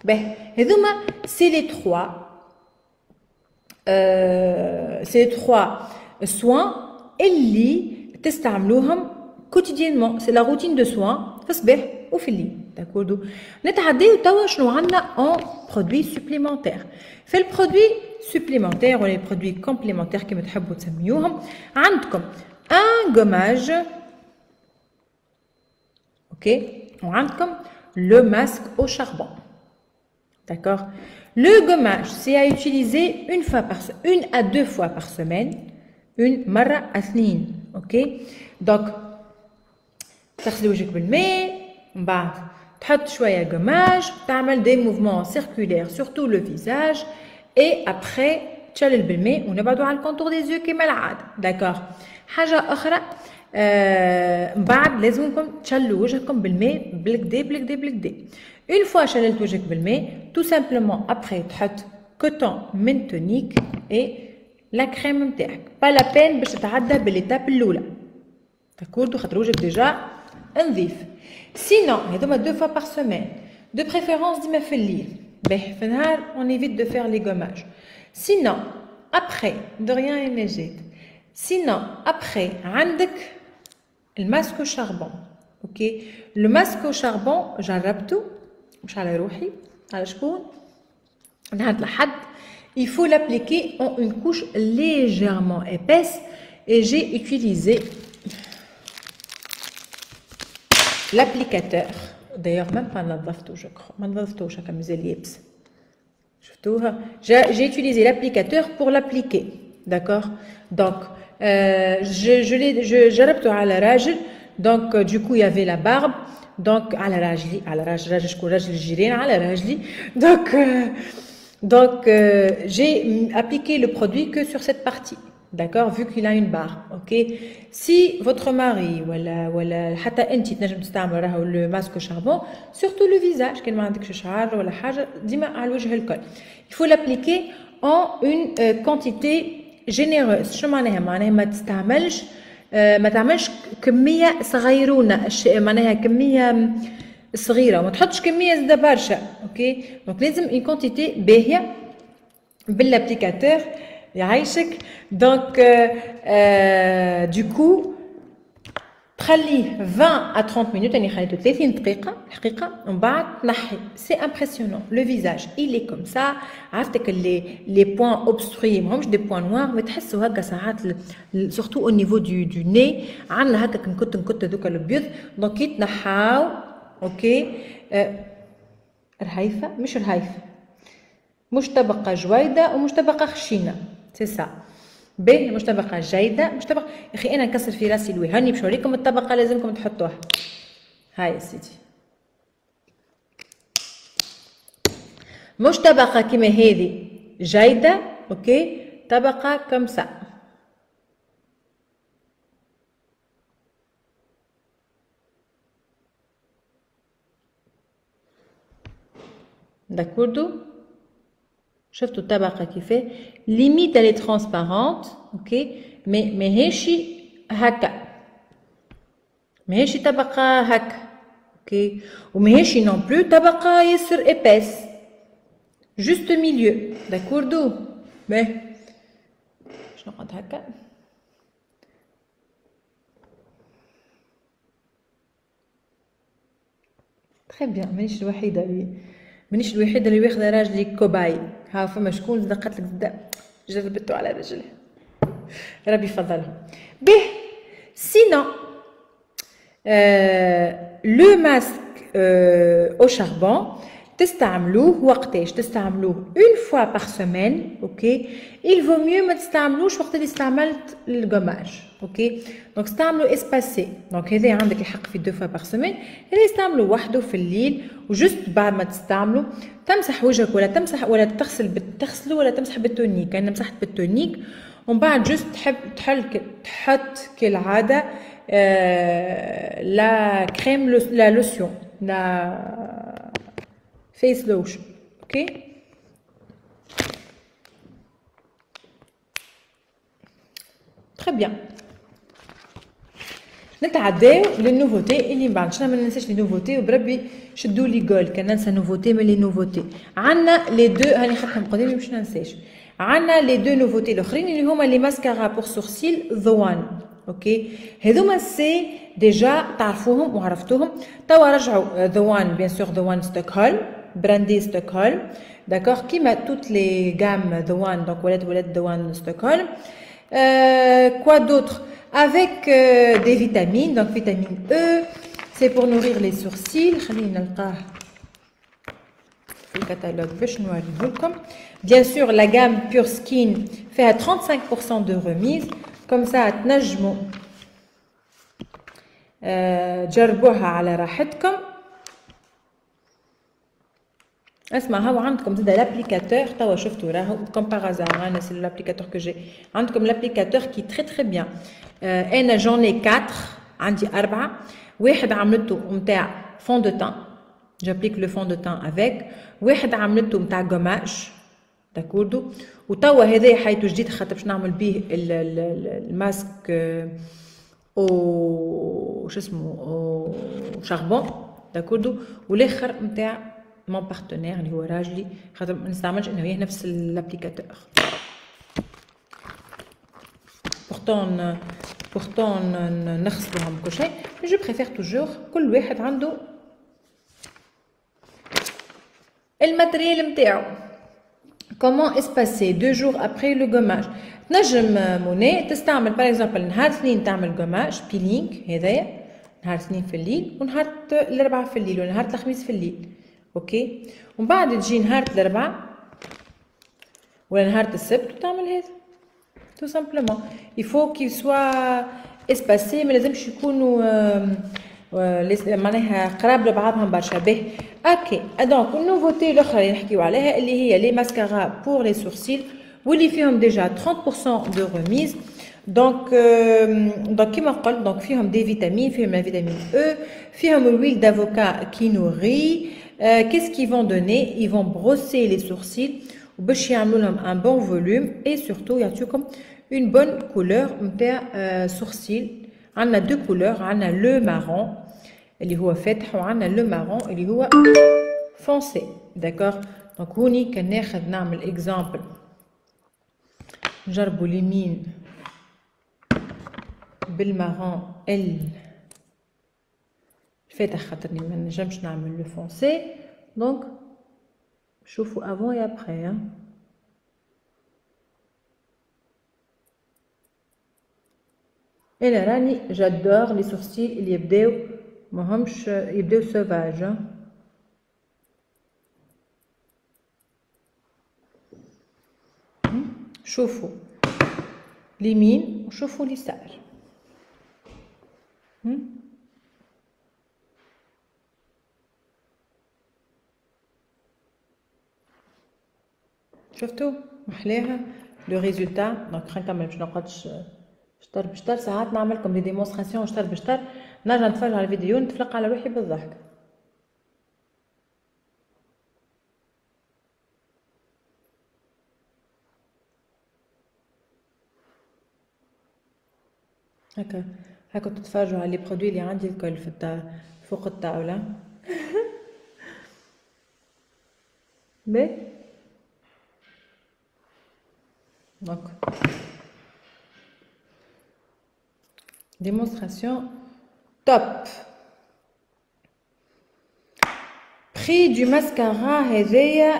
[SPEAKER 1] ben هذوما c'est les trois soins اللي تستعملوهم quotidiennement. c'est la routine de soins في الصباح وفي الليل داكوردو. نتعداو توا شنو عندنا en produits supplémentaires. في البرودوي supplémentaires ولا البرودوي complémentaires كما تحبوا تسميوهم عندكم un gommage. ok وعندكم le masque au charbon. d'accord. le gommage c'est à utiliser une à deux fois par semaine. une مرة اثنين. ok donc تغسلي وجهك بالماء من بعد تحط شوية gommage تعمل des mouvements circulaires surtout le visage et après تشلل بالماء ونبعدوا على الكونتور دي زيو كما العادة. d'accord. حاجة أخرى من بعد لازمكم تشلوا وجهكم بالماء بالكدا. une fois شللت وجهك بالماء tout simplement après تحط كوتون من تونيك et لا كريم نتاعك. با لا بين باش تتعدى بالإيتاب الأولى داكوردو خاطر وجهك ديجا نظيف. سينون هذوما دو فوا بار سيمين دو بريفيرونس ديما في الليل. باهي في النهار اون ايفيت دو فير لي غوماج. سينون ابخي دو ريان ينجيت. سينون ابخي عندك الماسك او شاربون. اوكي لو ماسك او شاربون جربته مش على روحي على شكون نهار الأحد il faut l'appliquer en une couche légèrement épaisse et j'ai utilisé l'applicateur. D'ailleurs, même pas نظفته, je crois. ما نظفتوش هكا مازال يابس. شفتوها؟ J'ai utilisé l'applicateur pour l'appliquer. D'accord? Donc, je جربته على راجل. Donc, du coup, il y avait la barbe. Donc, على راجلي شكون راجل الجيران على راجلي. Donc, j'ai appliqué le produit que sur cette partie. D'accord, vu qu'il a une barre, ok. Si votre mari ولا حتى انت تنجم تستعمل راهو le masque au charbon, surtout le visage كان ما عندكش شعر ولا حاجه ديما على الوجه الكل. Il faut l'appliquer en une quantité généreuse. شو معناها ما تعملش كميه صغيرونه، معناها كميه صغيره، ما تحطش كميه زاده برشا، اوكي. دونك لازم une quantité باهيه بالابليكاتور يعيشك. دونك du coup تخليه 20 à 30 minutes، يعني خليته 30 دقيقة الحقيقة، ومن بعد تنحي. سي امبرسيونون لو فيزاج إلي كوم سا. عرفتك لي بوان اوبستروي ماهمش دي بوان نوار، ما تحسوا هكا ساعات سورتو او نيفو دو ني عندنا هكا نكت هذوك الابيض. دونك يتنحاو، اوكي. رهيفة مش رهيفة، مش طبقة جويدة ومش طبقة خشينة، سي سا. باهي مش طبقة جيدة، مش طبقة. يا أخي أنا نكسر في راسي الوي، هاني باش نوريكم الطبقة لازمكم تحطوها. هاي يا سيدي، مش طبقة كيما هذه جيدة، أوكي. طبقة كم سا. داكوردو، شفتوا الطبقة كيفاه ليميت اللي ترانسبارونت، اوكي. ماهيش هكا، ماهيش طبقة هكا، اوكي. وماهيش نون بلو طبقة ياسر ايباس، جوست ميليو. داكوردو. باهي باش نقعد هكا. تري بيان. مانيش الوحيدة اللي واخدة راجلي كوباي. ها فما شكون زاد قالت لك زاد جربته على رجلها، ربي يفضلهم. به سينون لو ماسك او شاربون تستعملوه وقتاش؟ تستعملوه اون فوا بار سيمين، اوكي. il vaut mieux ما تستعملوش وقت اللي استعملت القماش، اوكي. دونك استعملوا اسباسي. دونك هذا عندك الحق في دو فوا بار سيمين، هذا استعملوا وحده في الليل، وجست بعد ما تستعملوا تمسح وجهك ولا تغسلوا ولا تمسح بالتونيك. انا مسحت بالتونيك، ومن بعد جست تحط كالعاده لا كريم لا لوسيون لا فيس لوشن، اوكي. تري بيان. نتعداو للنوفوتي اللي من بعد. شنو ما ننساش لي نوفوتي، وبربي شدوا لي جول كان ننسى نوفوتي من لي نوفوتي. عندنا لي دو، هاني خدتهم قدامي باش ننساش. عندنا لي دو نوفوتي الاخرين اللي هما لي ماسكارا بور سورسيل ذوان، اوكي. هذوما سي ديجا تعرفوهم وعرفتوهم. توا رجعوا ذوان، بيان سور ذوان ستوكهولم، براندي ستوكهولم، داكوغ، كيما توت لي غام ذوان. دونك ولاد ذوان ستوكهولم. Quoi d'autre? Avec des vitamines, donc vitamine E, c'est pour nourrir les sourcils. خلينا نلقاه في الكتالوج باش نوريه لكم. Bien sûr, la gamme Pure Skin fait à 35% de remise. Comme ça, تنجموا جربوها على راحتكم. اسمع، هاو عندكم زاد l'applicateur. توا شفتوا راهو كوم باغازار. انا سي l'applicateur que j'ai. عندكم l'applicateur qui très très bien. انا j'en ai 4، عندي 4. واحد عملته نتاع فون دو تان، j'applique le fond de teint avec. واحد عملته نتاع قماش، داكوردو. وتوا هذا حيته جديد خاطر باش نعمل بيه الماسك او شو اسمه او شاربون، داكوردو. والاخر نتاع مون بارتنير اللي هو راجلي، خاطر ما نستعملش انا وياه نفس الابليكاتور. pourtant نغسلوهم كل شيء، جو بريفير توجور كل واحد عنده الماتريال نتاعو. comment espacer 2 jours après le gommage تنجم منى تستعمل par exemple نهار اثنين تعمل gommage peeling هذايا نهار اثنين في الليل ونهار الاربعاء في الليل ونهار الخميس في الليل اوكي ومن بعد تجي نهار الاربعاء ولا نهار السبت وتعمل هذا tout simplement il faut qu'il soit espacé ما لازمش يكونوا معناها قراب لبعضهم برشا باهي اوكي دونك النوفوتي الاخرى اللي نحكيو عليها اللي هي لي ماسكارا بور لي سورسيل واللي فيهم ديجا 30% دو ريميز دونك كيما قلت دونك فيهم دي فيتامين فيهم لا فيتامين او فيهم الويل دافوكا كي نوري qu'est-ce qu'ils vont donner ils vont brosser les sourcils باش يعملوا لهم un bon volume et surtout يعطيوكم une bonne couleur نتاع sourcil عندنا دو كولور عندنا لو مارون اللي هو فاتح وعندنا لو مارون اللي هو فونسي داكوغ دونك هوني كان ناخذ نعمل اكزامبل نجربوا اليمين بالمارون الفاتح خاطرني ما نجمش نعمل لو فونسي دونك شوفوا افون اي ابري انا راني جادور لي سورسيل اللي يبداو ماهمش يبداو سوفاج شوفوا اليمين وشوفوا اليسار شفتوا محلاها لو ريزولتا دونك خلينا نكمل باش نقعدش شطر بشطر ساعات نعملكم دي ديمونستراسيون شطر بشطر نرجع نتفرج على الفيديو نتفلق على روحي بالضحك هكا تتفرجوا على لي برودوي اللي عندي الكل في فوق الطاوله بي دونك démonstration top prix du mascara هذايا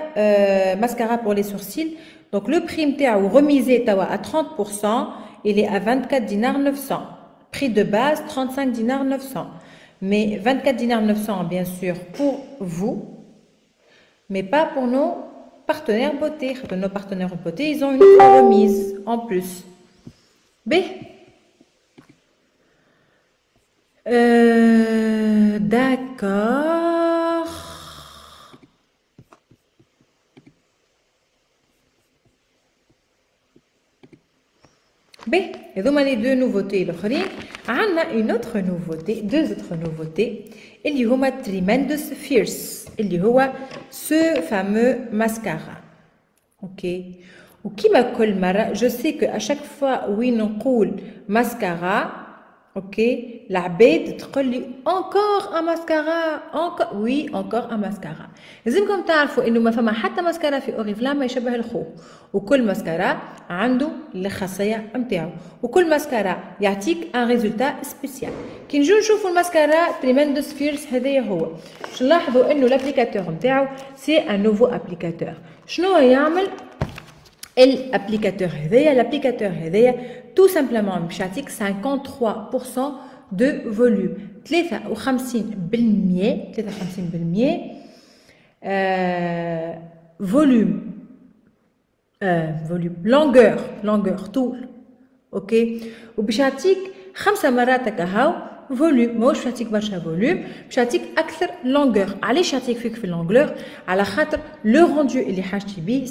[SPEAKER 1] mascara pour les sourcils donc le prix نتاعو remisé توا à 30% il est à 24 dinars 900 prix de base 35 dinars 900 mais 24 dinars 900 bien sûr pour vous mais pas pour nos partenaires beauté nos partenaires beauté ils ont une remise en plus B d'accord. B, et donc les deux nouveautés l'autre. On a une autre nouveauté, deux autres nouveautés. Il y a Tremendous Fierce. Il y a ce fameux mascara. Ok. Ou qui m'a colmara, je sais que à chaque fois où on coule mascara. Ok, la bête تقولي encore un mascara encore oui encore un mascara لازمكم تعرفوا انه ما فما حتى ماسكارا في اوريفلام ما يشبه الخو وكل ماسكارا عنده الخاصيه نتاعو وكل ماسكارا يعطيك ان ريزولتا سبيسيال كي نجو نشوفوا الماسكارا تريمندوس فيرس هذايا هو باش نلاحظوا انه الابليكاتور نتاعو سي ان نوفو ابليكاتور شنو يعمل الابليكاتور هذايا tout simplement باش يعطيك 53% de volume 53% volume longueur طول اوكي وباش يعطيك 5 مرات هكا فوليوم ماهوش يعطيك برشا فوليوم باش يعطيك اكثر لونغور علاش يعطيك فيك في اللونغور على خاطر لو روندو اللي حاجتي بيه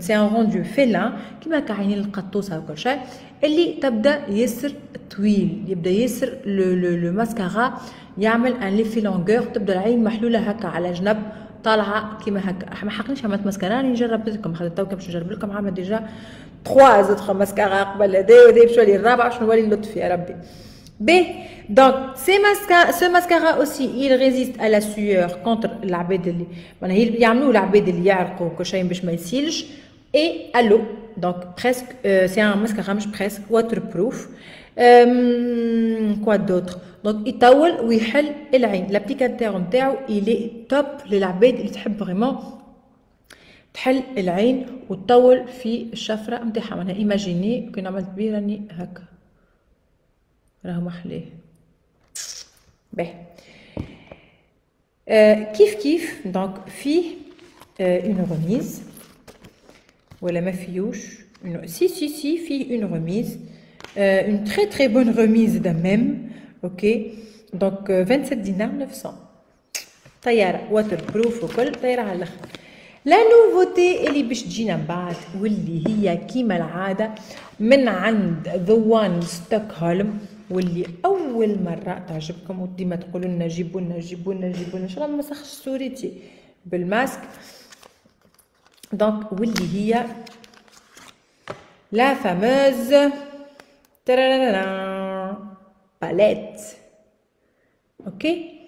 [SPEAKER 1] c'est un rendu félin كيما كعينين القطوسه وكل شيء اللي تبدا ياسر طويل يبدا ياسر لو ماسكارا يعمل ان ليفي لونغور تبدا العين محلوله هكا على جنب طالعه كيما هكا ما حقنيش عملت ماسكارا راني نجرب لكم خاطر توكم باش نجرب لكم عامله ديجا 3 زوطخ ماسكارا قبل هذايا باش نولي الرابع باش نولي اللطف يا ربي B. Donc, ce mascara aussi, il résiste à la sueur contre l'abed اللي معناها يعملوا العباد اللي يعرقوا كل شيء باش ما يسيلش et à l'eau. Donc presque c'est un mascara مش presque waterproof. Quoi d'autre? Donc يطول ويحل العين. L'applicateur نتاعو il est top للعباد اللي تحب vraiment تحل العين وتطول في الشفرة نتاعها. معناها ايماجيني كي عملت بيه راني هكا راهو محليه. باهي كيف كيف دونك فيه اون remise ولا ما فيوش si فيه une remise une très bonne remise de même. ok donc 27 دينار 900 طيارة واتر بروف وكل طيارة على الاخر. لا نوفوتي اللي باش تجينا من بعد واللي هي كيما العادة من عند ذا وان ستوكهولم، واللي أول مرة تعجبكم وديما تقولوا لنا جيبوا لنا إن شاء الله ما مسخش صورتي بالماسك. دونك واللي هي لا فاموز باليت. اوكي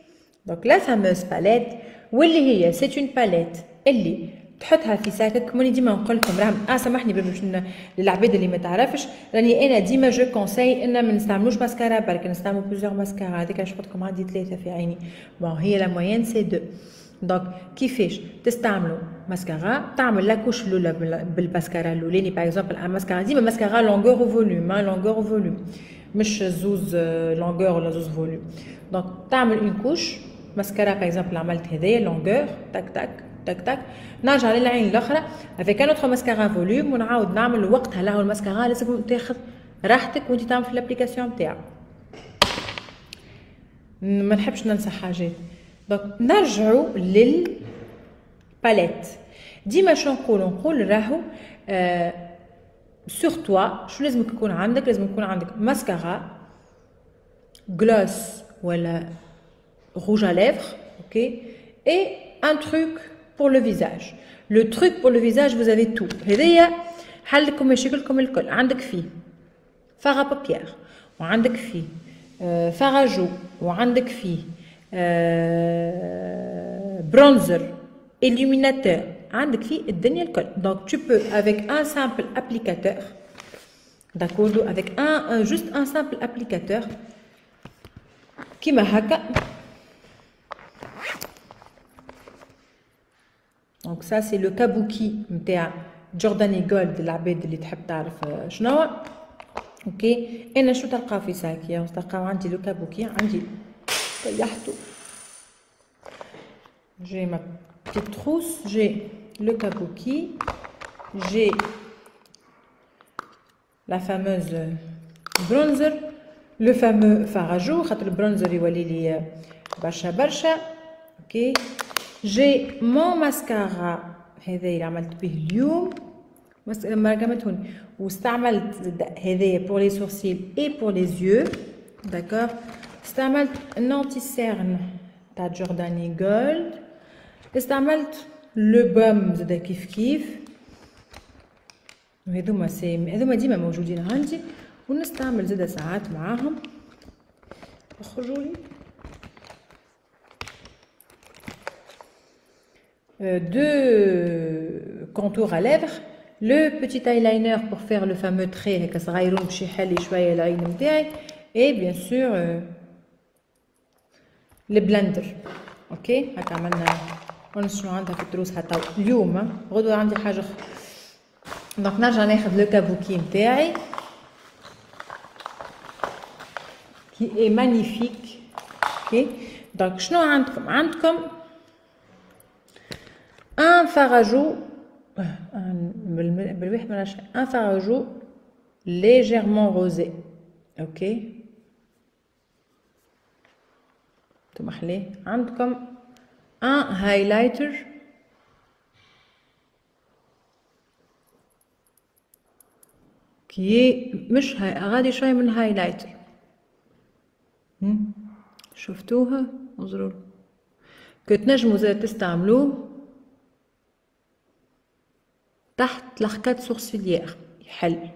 [SPEAKER 1] دونك لا فاموز باليت واللي هي سيت اون باليت اللي تحطها في ساكك. ماني ديما نقول لكم راهم سامحني باش للعباد اللي ما تعرفش راني انا ديما جو كونساي ان ما نستعملوش ماسكارا برك نستعملوا بلوزيغ ماسكارا. هذيك باش نحط لكم عندي 3 في عيني. بون هي لا موين سي 2. دونك كيفاش تستعملوا ماسكارا تعمل لاكوش الاولى بالماسكارا الاولاني. باغ اكزومبل ماسكارا ديما ماسكارا لونغور و فوليوم لونغور و فوليوم مش زوز لونغور ولا زوز فوليوم. دونك تعمل اون كوش ماسكارا باغ اكزومبل عملت هذايا لونغور تاك تاك تاك تاك نرجع للعين الاخرى افيك ان اوتر ماسكارا فوليوم ونعاود نعمل وقتها. لا هو الماسكارا لازم تاخذ راحتك وانت تعمل في الابليكاسيون نتاعك. ما نحبش ننسى حاجات. دونك نرجعوا للباليت. ديما شنو نقول راهو سور توا شو لازم يكون عندك. لازم يكون عندك ماسكارا gloss ولا rouge à lèvres, ok, et un truc pour le visage. Le truc pour le visage, vous avez tout. هذايا حلكم مشاكلكم الكل. عندك فيه فار بابيير وعندك فيه فاراجو وعندك فيه برونزر illuminateur. عندك فيه الدنيا الكل. Donc tu peux avec un simple applicateur, d'accord, avec juste un simple applicateur كيما هكا. دونك سا سي لو كابوكي نتاع جورداني جولد العباد اللي تحب تعرف شنو. اوكي انا شو تلقاو في ساكي تلقاو عندي لو كابوكي عندي طيحته. j'ai ma petite trousse, j'ai le kabuki, j'ai la fameuse bronzer, le fameux fard à jour خاطر البرونزر يولي لي برشا. اوكي جي مون ماسكارا هذا اللي عملت به اليوم مرقمتهوني واستعملت هذايا بور لي سورسيل اي بور لي زيو. داكور استعملت نونتي سيرن تاع جورداني جولد. استعملت لو بوم زادا كيف هذوما ديما موجودين عندي ونستعمل زادا ساعات معاهم. اخرجوا لي deux contours à lèvres, le petit eyeliner pour faire le fameux trait هكا صغيرون باش يحلي شويه العين نتاعي et bien sûr le blender. اوكي هكا عملنا ونشوف عندها في الدروس حتى اليوم. غدوه عندي حاجه اخرى. دونك نرجع ناخذ لو كابوكي نتاعي qui est magnifique. اوكي دونك شنو عندكم un fard à joues un fard à joues légèrement rosé. ok تمحلي عندكم un highlighter كي مش غادي شويه من هايلايتر. شفتوها انظروا كتنجموا زي تستعملوه تحت لاخكات سورسيليير يحل.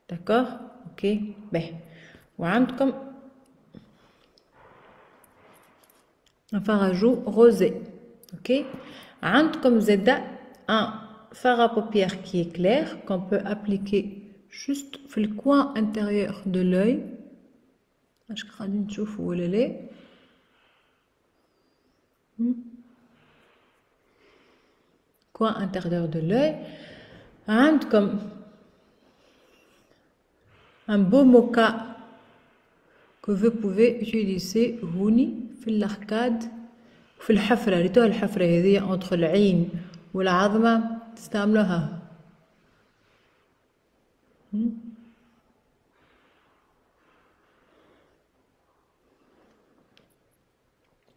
[SPEAKER 1] داكوغ اوكي باهي. وعندكم un fard à joues rosé. ok عندكم زادا un fard à paupières qui est clair qu'on peut appliquer juste في le coin intérieur de l'œil. اش قاعدين تشوفوا ولا لا؟ coin intérieur de l'œil. Comme un beau mocha que vous pouvez utiliser في l'arcade في الحفرة اللي توها الحفرة هذه entre العين والعظمة تستعملوها.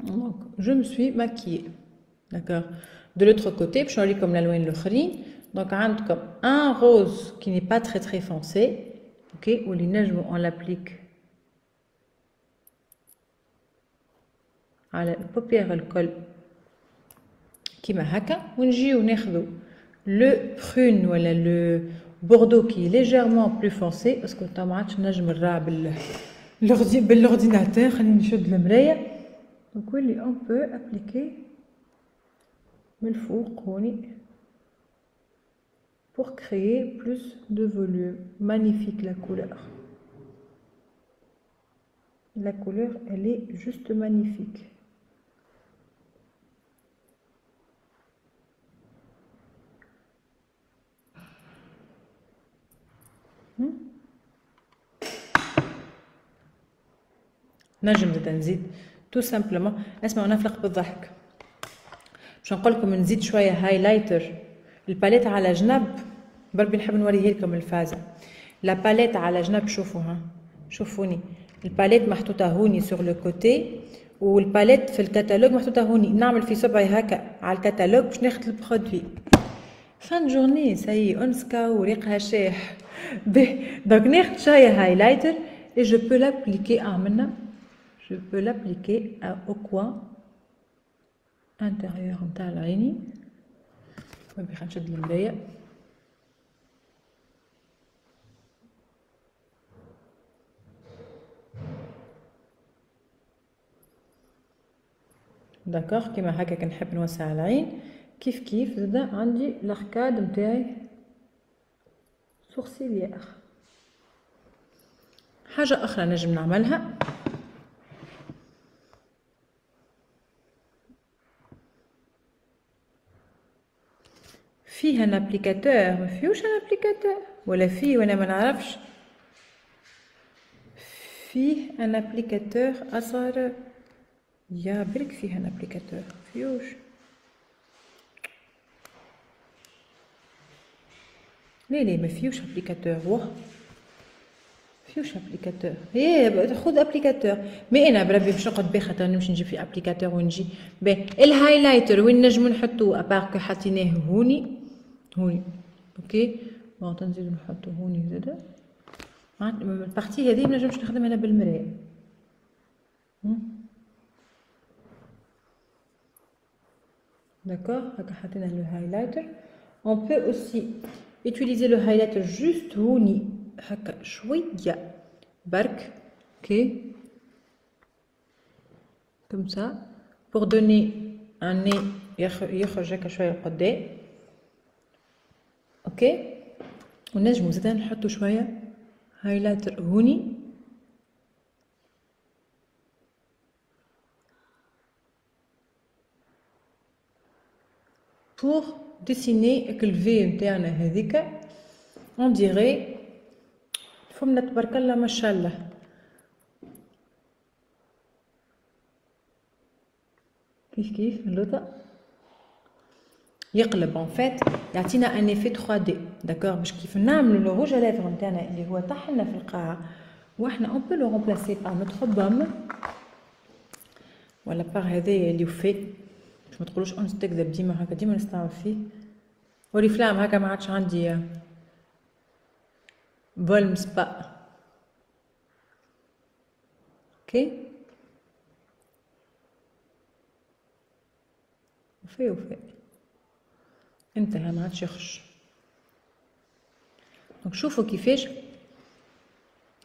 [SPEAKER 1] Donc, je me suis maquillée, d'accord. De l'autre côté, je suis comme la loin le khri. Donc, comme un rose qui n'est pas très foncé, ok. Ou les neiges, on l'applique à la paupière le col qui m'a haka. On dit on le prune ou le bordeaux qui est légèrement plus foncé parce que t'as match nage مرة بالordinateur خليني نشد المراية. Donc oui, on peut appliquer le four pour créer plus de volume. Magnifique la couleur. La couleur, elle est juste magnifique. نجم نزيد tout simplement. اسمعوا نفلق بالضحك. باش نقول لكم نزيد شويه هايلايتر. الباليت على جنب بربي نحب نوريه لكم الفازه. لا باليت على جنب شوفوا ها. شوفوني. الباليت محطوطه هوني سور لو كوتي والباليت في الكتالوج محطوطه هوني. نعمل في صبعي هكا على الكتالوج باش ناخذ البرودوي. فان جورني ساي انسكا وريقها شاح. دونك ناخذ شويه هايلايتر et je peux l'appliquer maintenant. Je peux l'appliquer au coin intérieur نتاع العيني. باش نشد المراية. داكوغ كيما هكا كنحب نوسع العين كيف زادا عندي الاركاد نتاعي سورسيليير. حاجة أخرى نجم نعملها فيه ان ابليكاتور ما فيهوش ان ابليكاتور ولا فيه وانا ما نعرفش فيه ان ابليكاتور اصلا يا برك فيه ان ابليكاتور فيهوش ليه ما فيهوش ابليكاتور واه فيهوش ابليكاتور ايه خذ ابليكاتور مي انا بربي باش نقعد بيه خاطر نمشي نجيب في ابليكاتور ونجي باهي الهايلايتر وين نجمو نحطوه ابارك حطيناه هوني اوكي بون تنزيدو نحطو هوني زادا البارتي هذه منجمش نخدمها انا بالمراية داكوغ هكا حطينا لو هايلايتر on peut aussi utiliser le highlighter juste هوني هكا شوية برك اوكي comme ça pour donner un nez يخرج هكا شوية لقدام اوكي ونجمو زادا نحطو شوية هايلايتر هوني pour dessiner le V نتاعنا هذيك on dirait فمنا تبارك الله ما شاء الله كيف اللوطة يقلب en fait يعطينا un effet 3D d'accord باش كيف نعملوا لو روج لافغ نتاعنا اللي هو طاحنا في القاعة واحنا on peut le remplacer par notre baume ولا par هذايا اللي وفي باش ما تقولوش انت تكذب ديما هكا ديما نستعمل فيه وريفلام هكا ما عادش عندي بولم سبا اوكي وفي انتهى ما عادش يخش دونك شوفوا كيفاش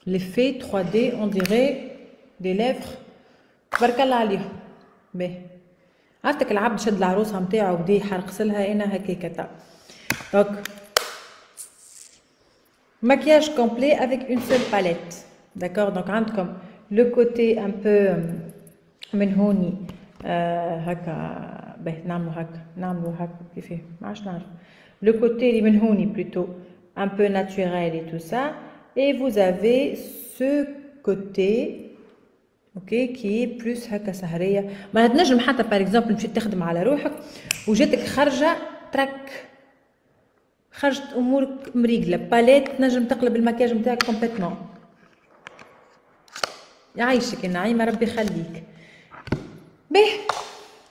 [SPEAKER 1] ليفي 3D on dirait des lèvres تبارك الله عليهم باهي عرفتك العبد شد العروسه نتاعو وبدا يحرق سلها انا هكاكا تاع دونك maquillage complet avec une seule palette d'accord donc عندكم le côté un peu من هوني هكا باهي نعملو هكا كيفاه ما عادش نعرف لو كوتي اللي من هوني بلوتو un peu naturel et tout ça et vous avez ce côté ok qui est plus هكا سهريه ما تنجم حتى باغ اكزومبل مشيت تخدم على روحك وجاتك خارجه ترك خرجت امورك مريقله باليت تنجم تقلب المكياج نتاعك كومبليتمون يعيشك النعيمه ربي يخليك باهي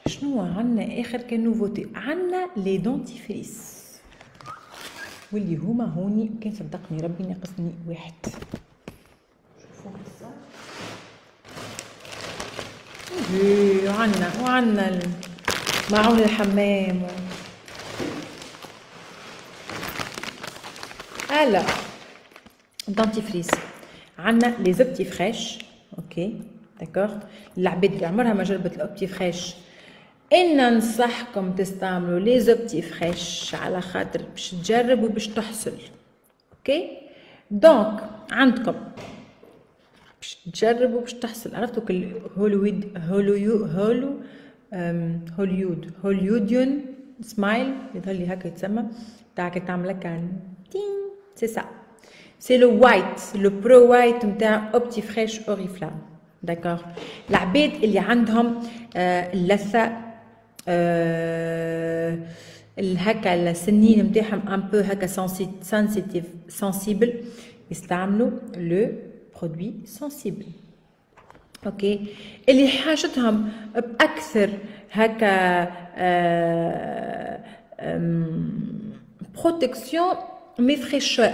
[SPEAKER 1] شنو عندنا اخر كنوفوتي عندنا لي دونتيفريس واللي هما هوني كان صدقني ربي ناقصني واحد شوفوا هسه وعندنا معون الحمام هلا دونتيفريس عندنا لي زوبتي فريش اوكي داكوغ العباد اللي عمرها ما جربت الاوبتي فريش ان ننصحكم تستعملوا لي زوبتي فريش على خاطر باش تجرب وباش تحصل اوكي دونك عندكم باش تجرب وباش تحصل عرفتوا كل هوليوديون سمايل يظهر لي هكا يتسمى تاعك تعمل لك تين سي سا سي لو وايت لو برو وايت نتاع اوبتي فريش اوريفلام داكوغ العباد اللي عندهم اللثه هكا السنين نتاعهم ان بو هكا سنسيتيف سنسيبل يستعملوا لو برودوي سنسيبل اوكي اللي حاجتهم باكثر هكا بروتكسيون مي فريشور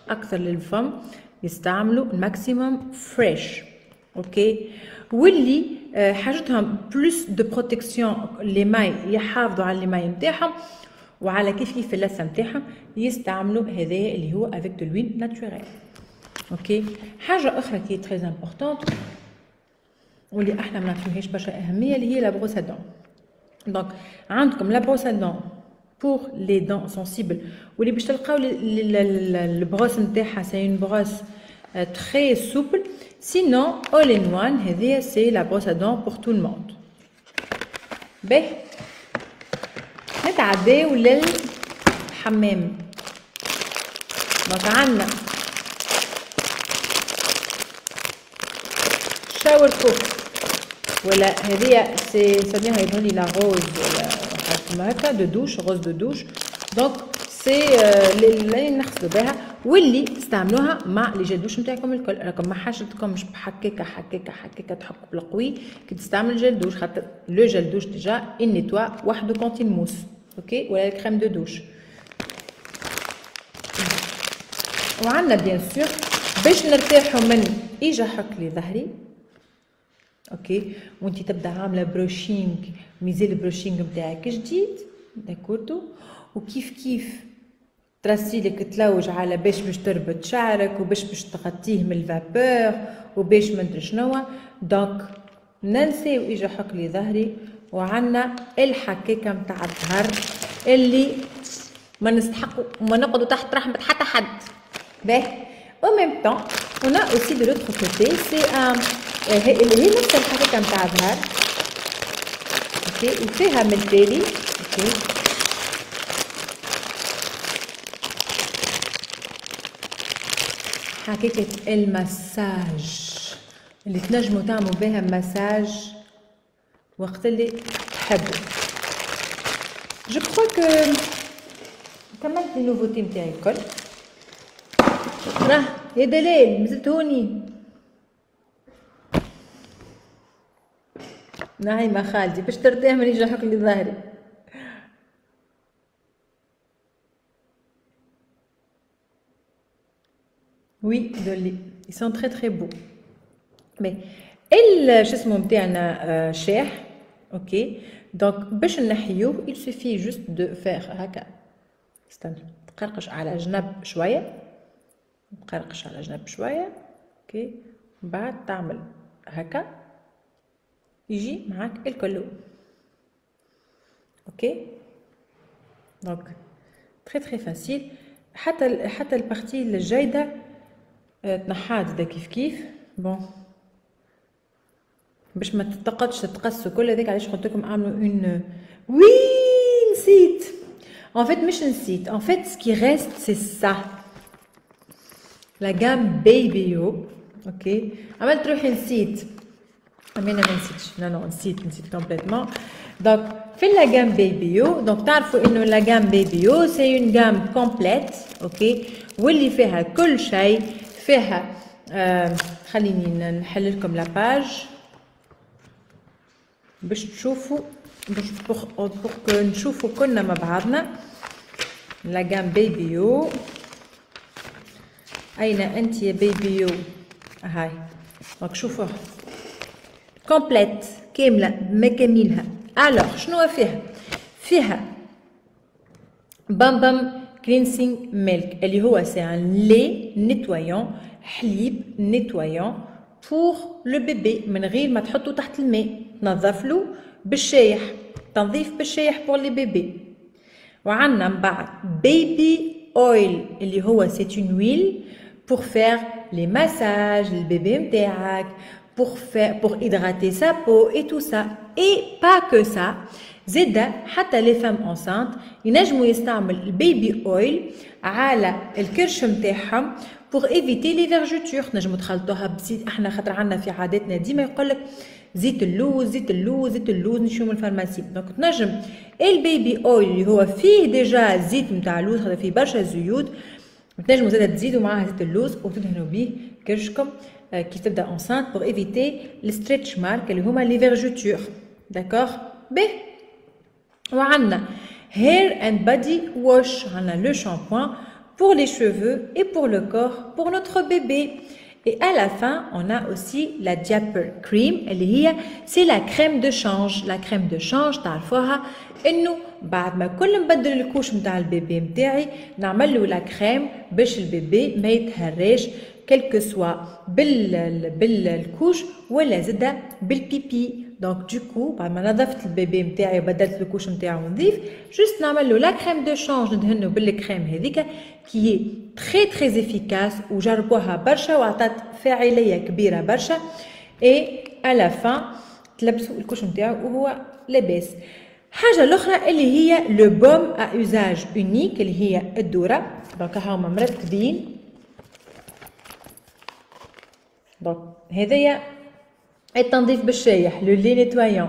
[SPEAKER 1] اكثر للفم يستعملوا الماكسيموم فريش اوكي واللي حاجتهم بلوس دو بروتكسيون لي ماي يحافظوا على لي ماي نتاعهم وعلى كيف اللثه نتاعهم يستعملوا هذايا اللي هو افيك دو لوين ناتوريل اوكي حاجه اخرى كي تري امبورطونت واللي احنا ما نعطيوهاش برشا اهميه اللي هي لا بروس دون دونك عندكم لا بروس دون pour les dents sensibles واللي باش تلقاو البروس نتاعها سي اون بروس très souple sinon all in one هذه c'est la brosse à dents pour tout le monde باهي نتعداو للحمام دونك عندنا شاور كوك ولا هذه سي سميها يظهر لي لا روز ولا حاجه هكا دو دوش روز دو دوش دونك سي اللي نغسلوا بها واللي تستعملوها مع لي جل دوش نتاعكم الكل راكم ما حاجتكمش حكاكه تحكوا بالقوي كي تستعمل جل دوش خاطر لو جل دوش ديجا النيتوا وحده كونتين موس اوكي ولا الكريم دو دوش وعندنا بيان سور باش نرتاحوا من اجا حك لي ظهري اوكي وانت تبدا عامله بروشينغ ميزي البروشينغ نتاعك جديد داكوردو وكيف ترسي لك تلوج على باش تربط شعرك وباش تغطيه من الفابور وباش ما ندري شنو دونك ننساو اجا حك لي ظهري وعندنا الحكاكه نتاع الظهر اللي ما نستحقوا وما نقعدوا تحت رحمه حتى حد باهي au même temps on a aussi de l'autre côté c'est هي نفس الحكاكه نتاع الظهر اوكي وفيها من التالي اوكي حكاكه المساج اللي تنجموا تعملوا بها مساج وقت اللي تحبوا جو كخوا كو كملت لي نوفوتي نتاعي الكل راه يا دلال مازلت هوني نعيمة خالتي باش ترتاح من يجي حك لي ظهري وي دولي ils sont très très beaux مي شو اسمه نتاعنا شاح اوكي دونك باش نحيوه il suffit juste de faire هكا استنى تقرقش على جنب شويه تقرقش على جنب شويه اوكي بعد تعمل هكا يجي معاك الكلو اوكي دونك تري تري فاسيل حتى البارتي الجايده تنحات دا كيف بون باش ما تقعدش تتقصوا كل هذاك علاش قلت لكم اعملوا اون Oui, nsit. En fait, مش نسيت. En fait, ce qui reste, c'est ça. La gamme Baby-O. Ok. عملت روحي نسيت. أمينة ما نسيتش. Non, نسيت complètement. Donc, في la gamme Baby-O. Donc, تعرفوا إنه la gamme Baby-O c'est une gamme complète. Ok. واللي فيها كل شيء. فيها خليني نحل لكم la page. باش تشوفوا pour que نشوفوا كلنا مع بعضنا. La gamme Baby-O. أين أنت يا Baby-O؟ هاي. دونك شوفوها. كومبليت كاملة بمكاملها. ألوغ شنو فيها؟ فيها بامبام كلينسينغ ميلك اللي هو سي ان لي نيتويون حليب نيتويون بور لو بيبي من غير ما تحطو تحت الماء تنظفلو بالشايح تنظيف بالشايح بور لي بيبي. وعندنا من بعد بيبي اويل اللي هو سي اون ويل pour faire les massages البيبي متاعك pour hydrater sa peau et tout ça et pas que ça زيدا حتى les femmes enceintes ينجموا يستعمل البيبي اويل على الكرش متاعهم pour éviter les vergetures. نجموا تخلطوها بزيت احنا خاطر عندنا في عاداتنا ديما يقولك زيت اللوز نشوفوا من الفارماسي. دونك تنجم البيبي اويل اللي هو فيه ديجا زيت نتاع اللوز خاطر فيه برشا زيوت تنجموا زاده تزيدوا معاه زيت اللوز وتدهنوا بيه كرشكم كي تبدا انسانت pour éviter les stretch marks اللي هما لي فيرجوتور. داكوغ باهي. وعندنا hair and body wash. عندنا le shampoing pour les cheveux et pour le corps pour notre bébé. Et à la fin, on a aussi la Diaper Cream. C'est la crème de change. La crème de change, تعرفوها إنه بعد ما كل نبدل الكوش متاع البيبي متاعي نعملو لا كريم باش البيبي ما يتهريش كل سوا بالكوش ولا زدا بالبيبي. دونك دوكو بعد ما نظفت البيبي متاعي وبدلت الكوش متاعو نظيف جوست نعملو لا كريم دو شانج ندهنو بالكريم هذيك كي تري تري افيكاس وجربوها برشا وعطات فاعليه كبيره برشا. اي الا فان تلبسوا الكوش متاعو وهو لاباس. حاجه الاخرى اللي هي لو بوم ا اوزاج اونيك اللي هي الدوره. دونك هاهما مرتبين. دونك هذايا التنظيف بالشايح لو لي نيتويون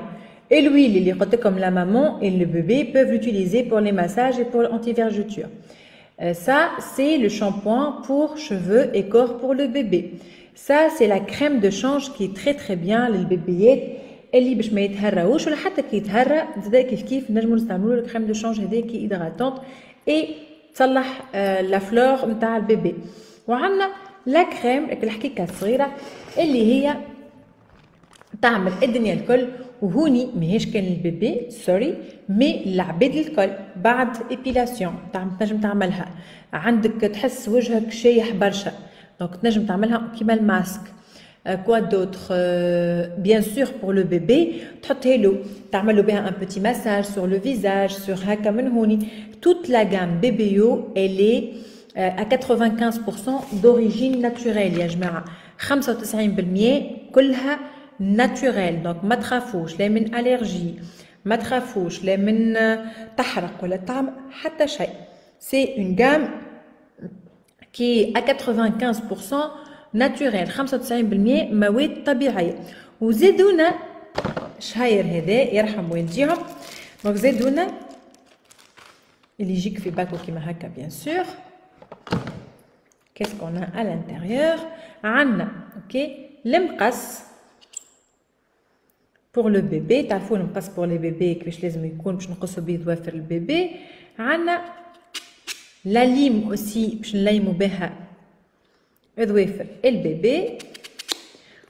[SPEAKER 1] et l'huile اللي قلت لكم la maman et le bébé peuvent l'utiliser pour les massages et pour l'anti-vergeture. Ça c'est le shampoing pour cheveux et corps pour le bébé. Ça c'est la crème de change qui est très bien للبيبيات اللي باش ما يتهراوش ولا حتى كي يتهرى زاد كيف نجموا نستعملوا الكريم دو شانج هذيك كي هيدراتونت اي تصلح لا فلور نتاع البيبي. وعندنا لا كريم الحكيكه الصغيره اللي هي تعمل الدنيا الكل وهوني ماهيش كان البيبي سوري مي العباد الكل بعد ايبيلاسيون تنجم تعملها. عندك تحس وجهك شايح برشا دونك تنجم تعملها كيما الماسك. Quoi d'autre bien sûr pour le bébé تحطها له تعمل له بها un petit massage sur le visage sur هكا من هوني. toute la gamme Baby-O elle est à 95% d'origine naturelle يا جماعه 95% كلها ناتوريل. دونك ما تخافوش لا من الرجي ما تخافوش لا من تحرق ولا طعم حتى شيء. سي اون جام كي ا 95% ناتوريل 95% مواد طبيعيه. وزيدونا شهير هذا يرحم والديهم. دونك زيدونا اللي يجيك في باكو كيما هكا بيان سور. كيس كون ا لانتيريور عندنا اوكي المقص pour le bébé. تعرفوا المقص pour les bébés كيفاش لازم يكون باش نقصوا بيه ظوافر البيبي. عندنا لا ليم اوسي باش نليموا بها ظوافر البيبي.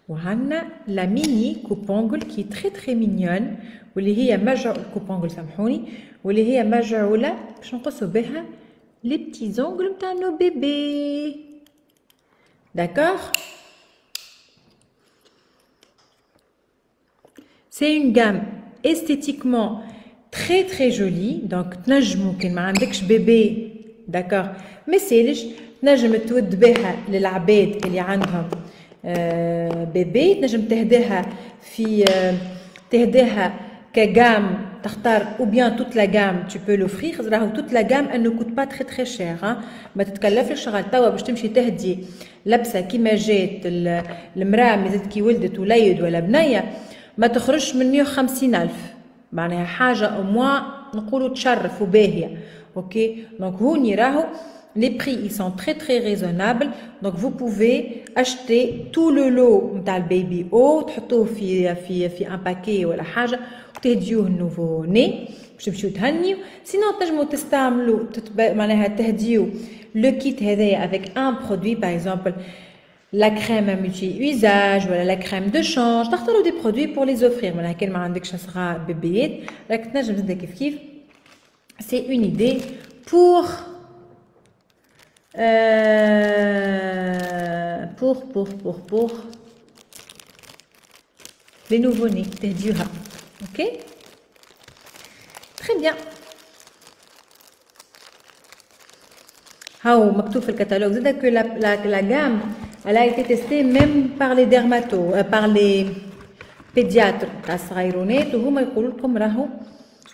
[SPEAKER 1] وعندنا لا ميني كوبونغل كي تري تري مينيون واللي هي كوبونغل سامحوني واللي هي مجعوله باش نقصوا بها لي بتي زونغل نتاع نو بيبي. داكوغ. C'est une gamme esthétiquement très jolie. Donc تنجموا كان ما عندكش بيبي داكوغ ما يسالش تنجم تود بها للعباد اللي عندهم بيبي. تنجم تهداها في تهداها كجام ou bien toute la gamme tu peux l'offrir toute la gamme elle ne coûte pas très très cher ما تتكلفش شغل توا باش تمشي تهدي لبسه كيما جات المراه مازالت كي ولدت وليد ولا بنيه ما تخرجش من 150,000 معناها حاجه او موا نقولوا تشرف وباهيه اوكي دونك هوني راهو les prix ils sont très très raisonnables donc vous pouvez acheter tout le lot نتاع البيبي او تحطوه في un paquet ولا حاجه وتهديوه النوفو ني باش تمشيو تهنيو سينو تنجموا تستعملوا معناها تهديو لو كيت هذايا avec un produit par exemple la crème multi-usage ولا la crème de change تختاروا des produits pour les offrir معناها كان ما عندكش صغار بيبيات راك تنجم تزيد كيف كيف c'est une idée pour les nouveau-nés تهديوها ok très bien هاو مكتوب في الكتالوج زاد que la gamme elle a été testée même par les dermatos par les pédiatres تاع الصغيرونات وهما يقولوا لكم راهو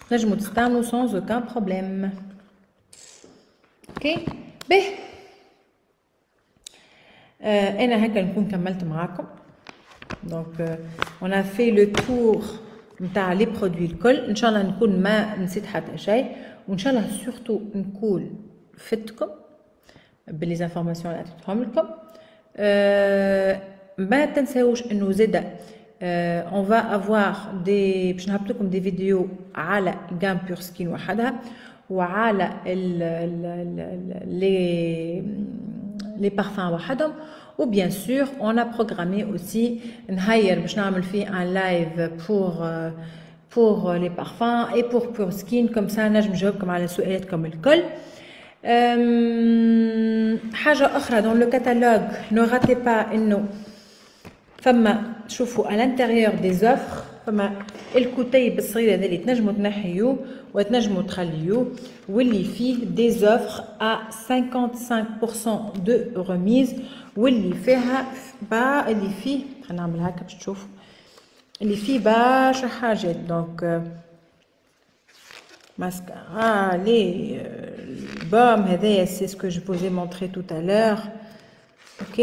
[SPEAKER 1] تنجموا تستعملوا sans aucun problème ok به أنا هكا نكون كملت معاكم donc on a fait le tour نتاع لي برودوي الكل ان شاء الله نكون ما نسيت حتى شيء وان شاء الله سورتو نكون فدتكم باللي زانفورماسيون اللي عطيتهم لكم ما تنساوش انه زاده on va avoir des باش نهبط لكم دي فيديو على جام بور سكين وحدها وعلى les parfums وحدهم ou bien sûr on a programmé aussi نهير باش نعمل فيه un live pour les parfums et pour pure skin comme ça نجم نجاوبكم على سؤالاتكم الكل حاجة أخرى dans le catalogue ne ratez pas إنه فما تشوفوا à l'intérieur des offres فما الكتيب الصغير هذا اللي تنجموا تنحيوه وتنجموا تخليوه واللي فيه des offres à 55% de remise واللي فيها اللي فيه خلينا نعمل هكا باش تشوفوا اللي فيه برشا حاجات دونك mascara, les baumes, c'est ce que je vous ai montré tout à l'heure. Ok.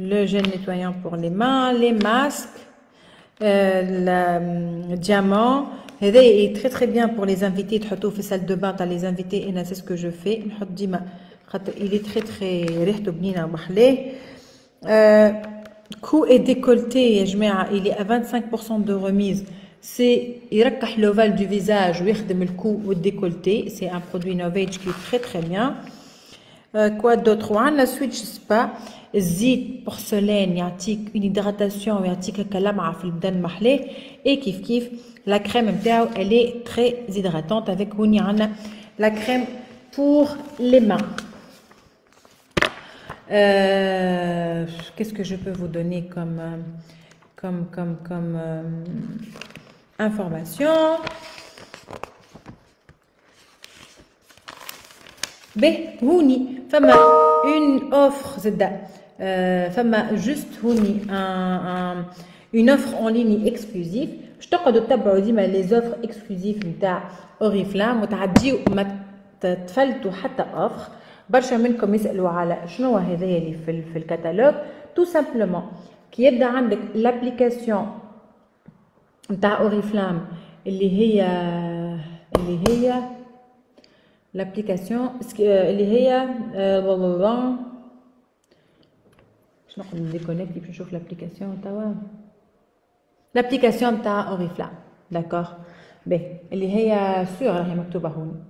[SPEAKER 1] Le gel nettoyant pour les mains, les masques, le diamant. Il est très très bien pour les invités. Tu في salle de bain, tu as les invités et c'est ce que je fais. Il est très très ريحته بنينة ومحلاه. Cou et décolleté, il est à 25% de remise. C'est يركح l'ovale du visage ويخدم الكو والديكولتي. C'est un produit Novage qui est très très bien. Quoi d'autre? وعندنا switch spa الزيت porcelaine يعطيك une hydratation ويعطيك هكا لمعة في البدن محلاه. Et كيف كيف la crème نتاعو elle est très hydratante avec هوني عندنا la crème pour les mains. Qu'est-ce que je peux vous donner comme information? هوني فما une offre زدا فما juste هوني une offre en ligne exclusive باش تقعدوا تتبعوا ديما les offres exclusives نتاع اوريفلام وتعديو ما تفلتوا حتى offre. برشا منكم يسألوا على شنو هذايا اللي في الكتالوج. تو سامبلومون كي يبدا عندك لابليكاسيون نتاع اوريفلام اللي هي لابليكاسيون اللي هي باش نقعد نديكونيكتي باش نشوف لابليكاسيون توا لابليكاسيون تاع اوريفلام داكوغ اللي هي سور راهي مكتوبه هون.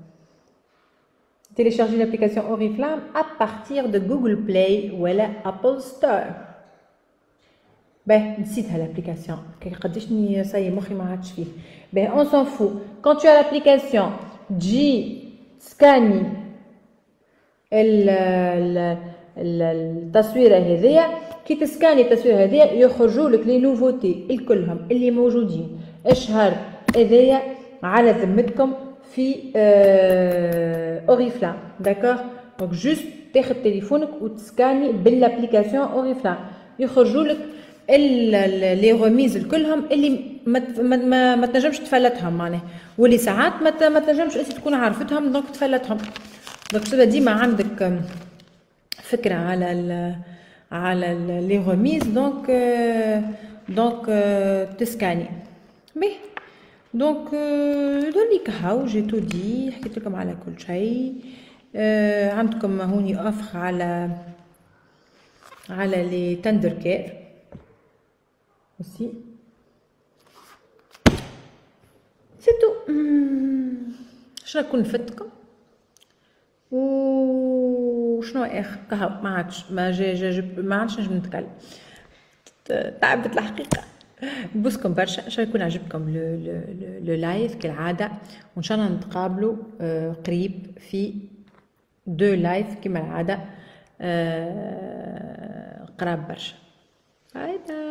[SPEAKER 1] Télécharger l'application Oriflamme à partir de Google Play ou la Apple Store. نسيتها l'application. قديشني صاي مخي ما عادش فيه. On s'en fout. Quand tu as l'application, تجي تسكاني التصويرة هذيا. كي تسكاني التصويرة هذيا يخرجوا لك لي نوفوتي الكلهم اللي موجودين الشهر هذايا على ذمتكم في اوريفلام داكوغ. دونك جوست تاخذ تليفونك وتسكاني بالابليكاسيون اوريفلام يخرجوا لك لي ريميز الكلهم اللي ما تنجمش تفلتهم معناها، واللي ساعات ما تنجمش انت تكون عارفتهم دونك تفلتهم. دونك تبدا ديما عندك فكره على لي غوميز. دونك تسكاني مي. دونك دونك هاو جي تو دي، حكيت لكم على كل شيء. عندكم هوني اوفر على لي تندر كير aussi. سيتو. شنو نكون نفتكم وشنو اخر كهو ما عادش ما عادش نجم نتكلم، تعبت الحقيقه. نبوسكم برشا، ان شاء الله يكون عجبكم لو لايف كالعاده، وان شاء الله نتقابلوا قريب في 2 لايف كما العاده قراب برشا. باي باي.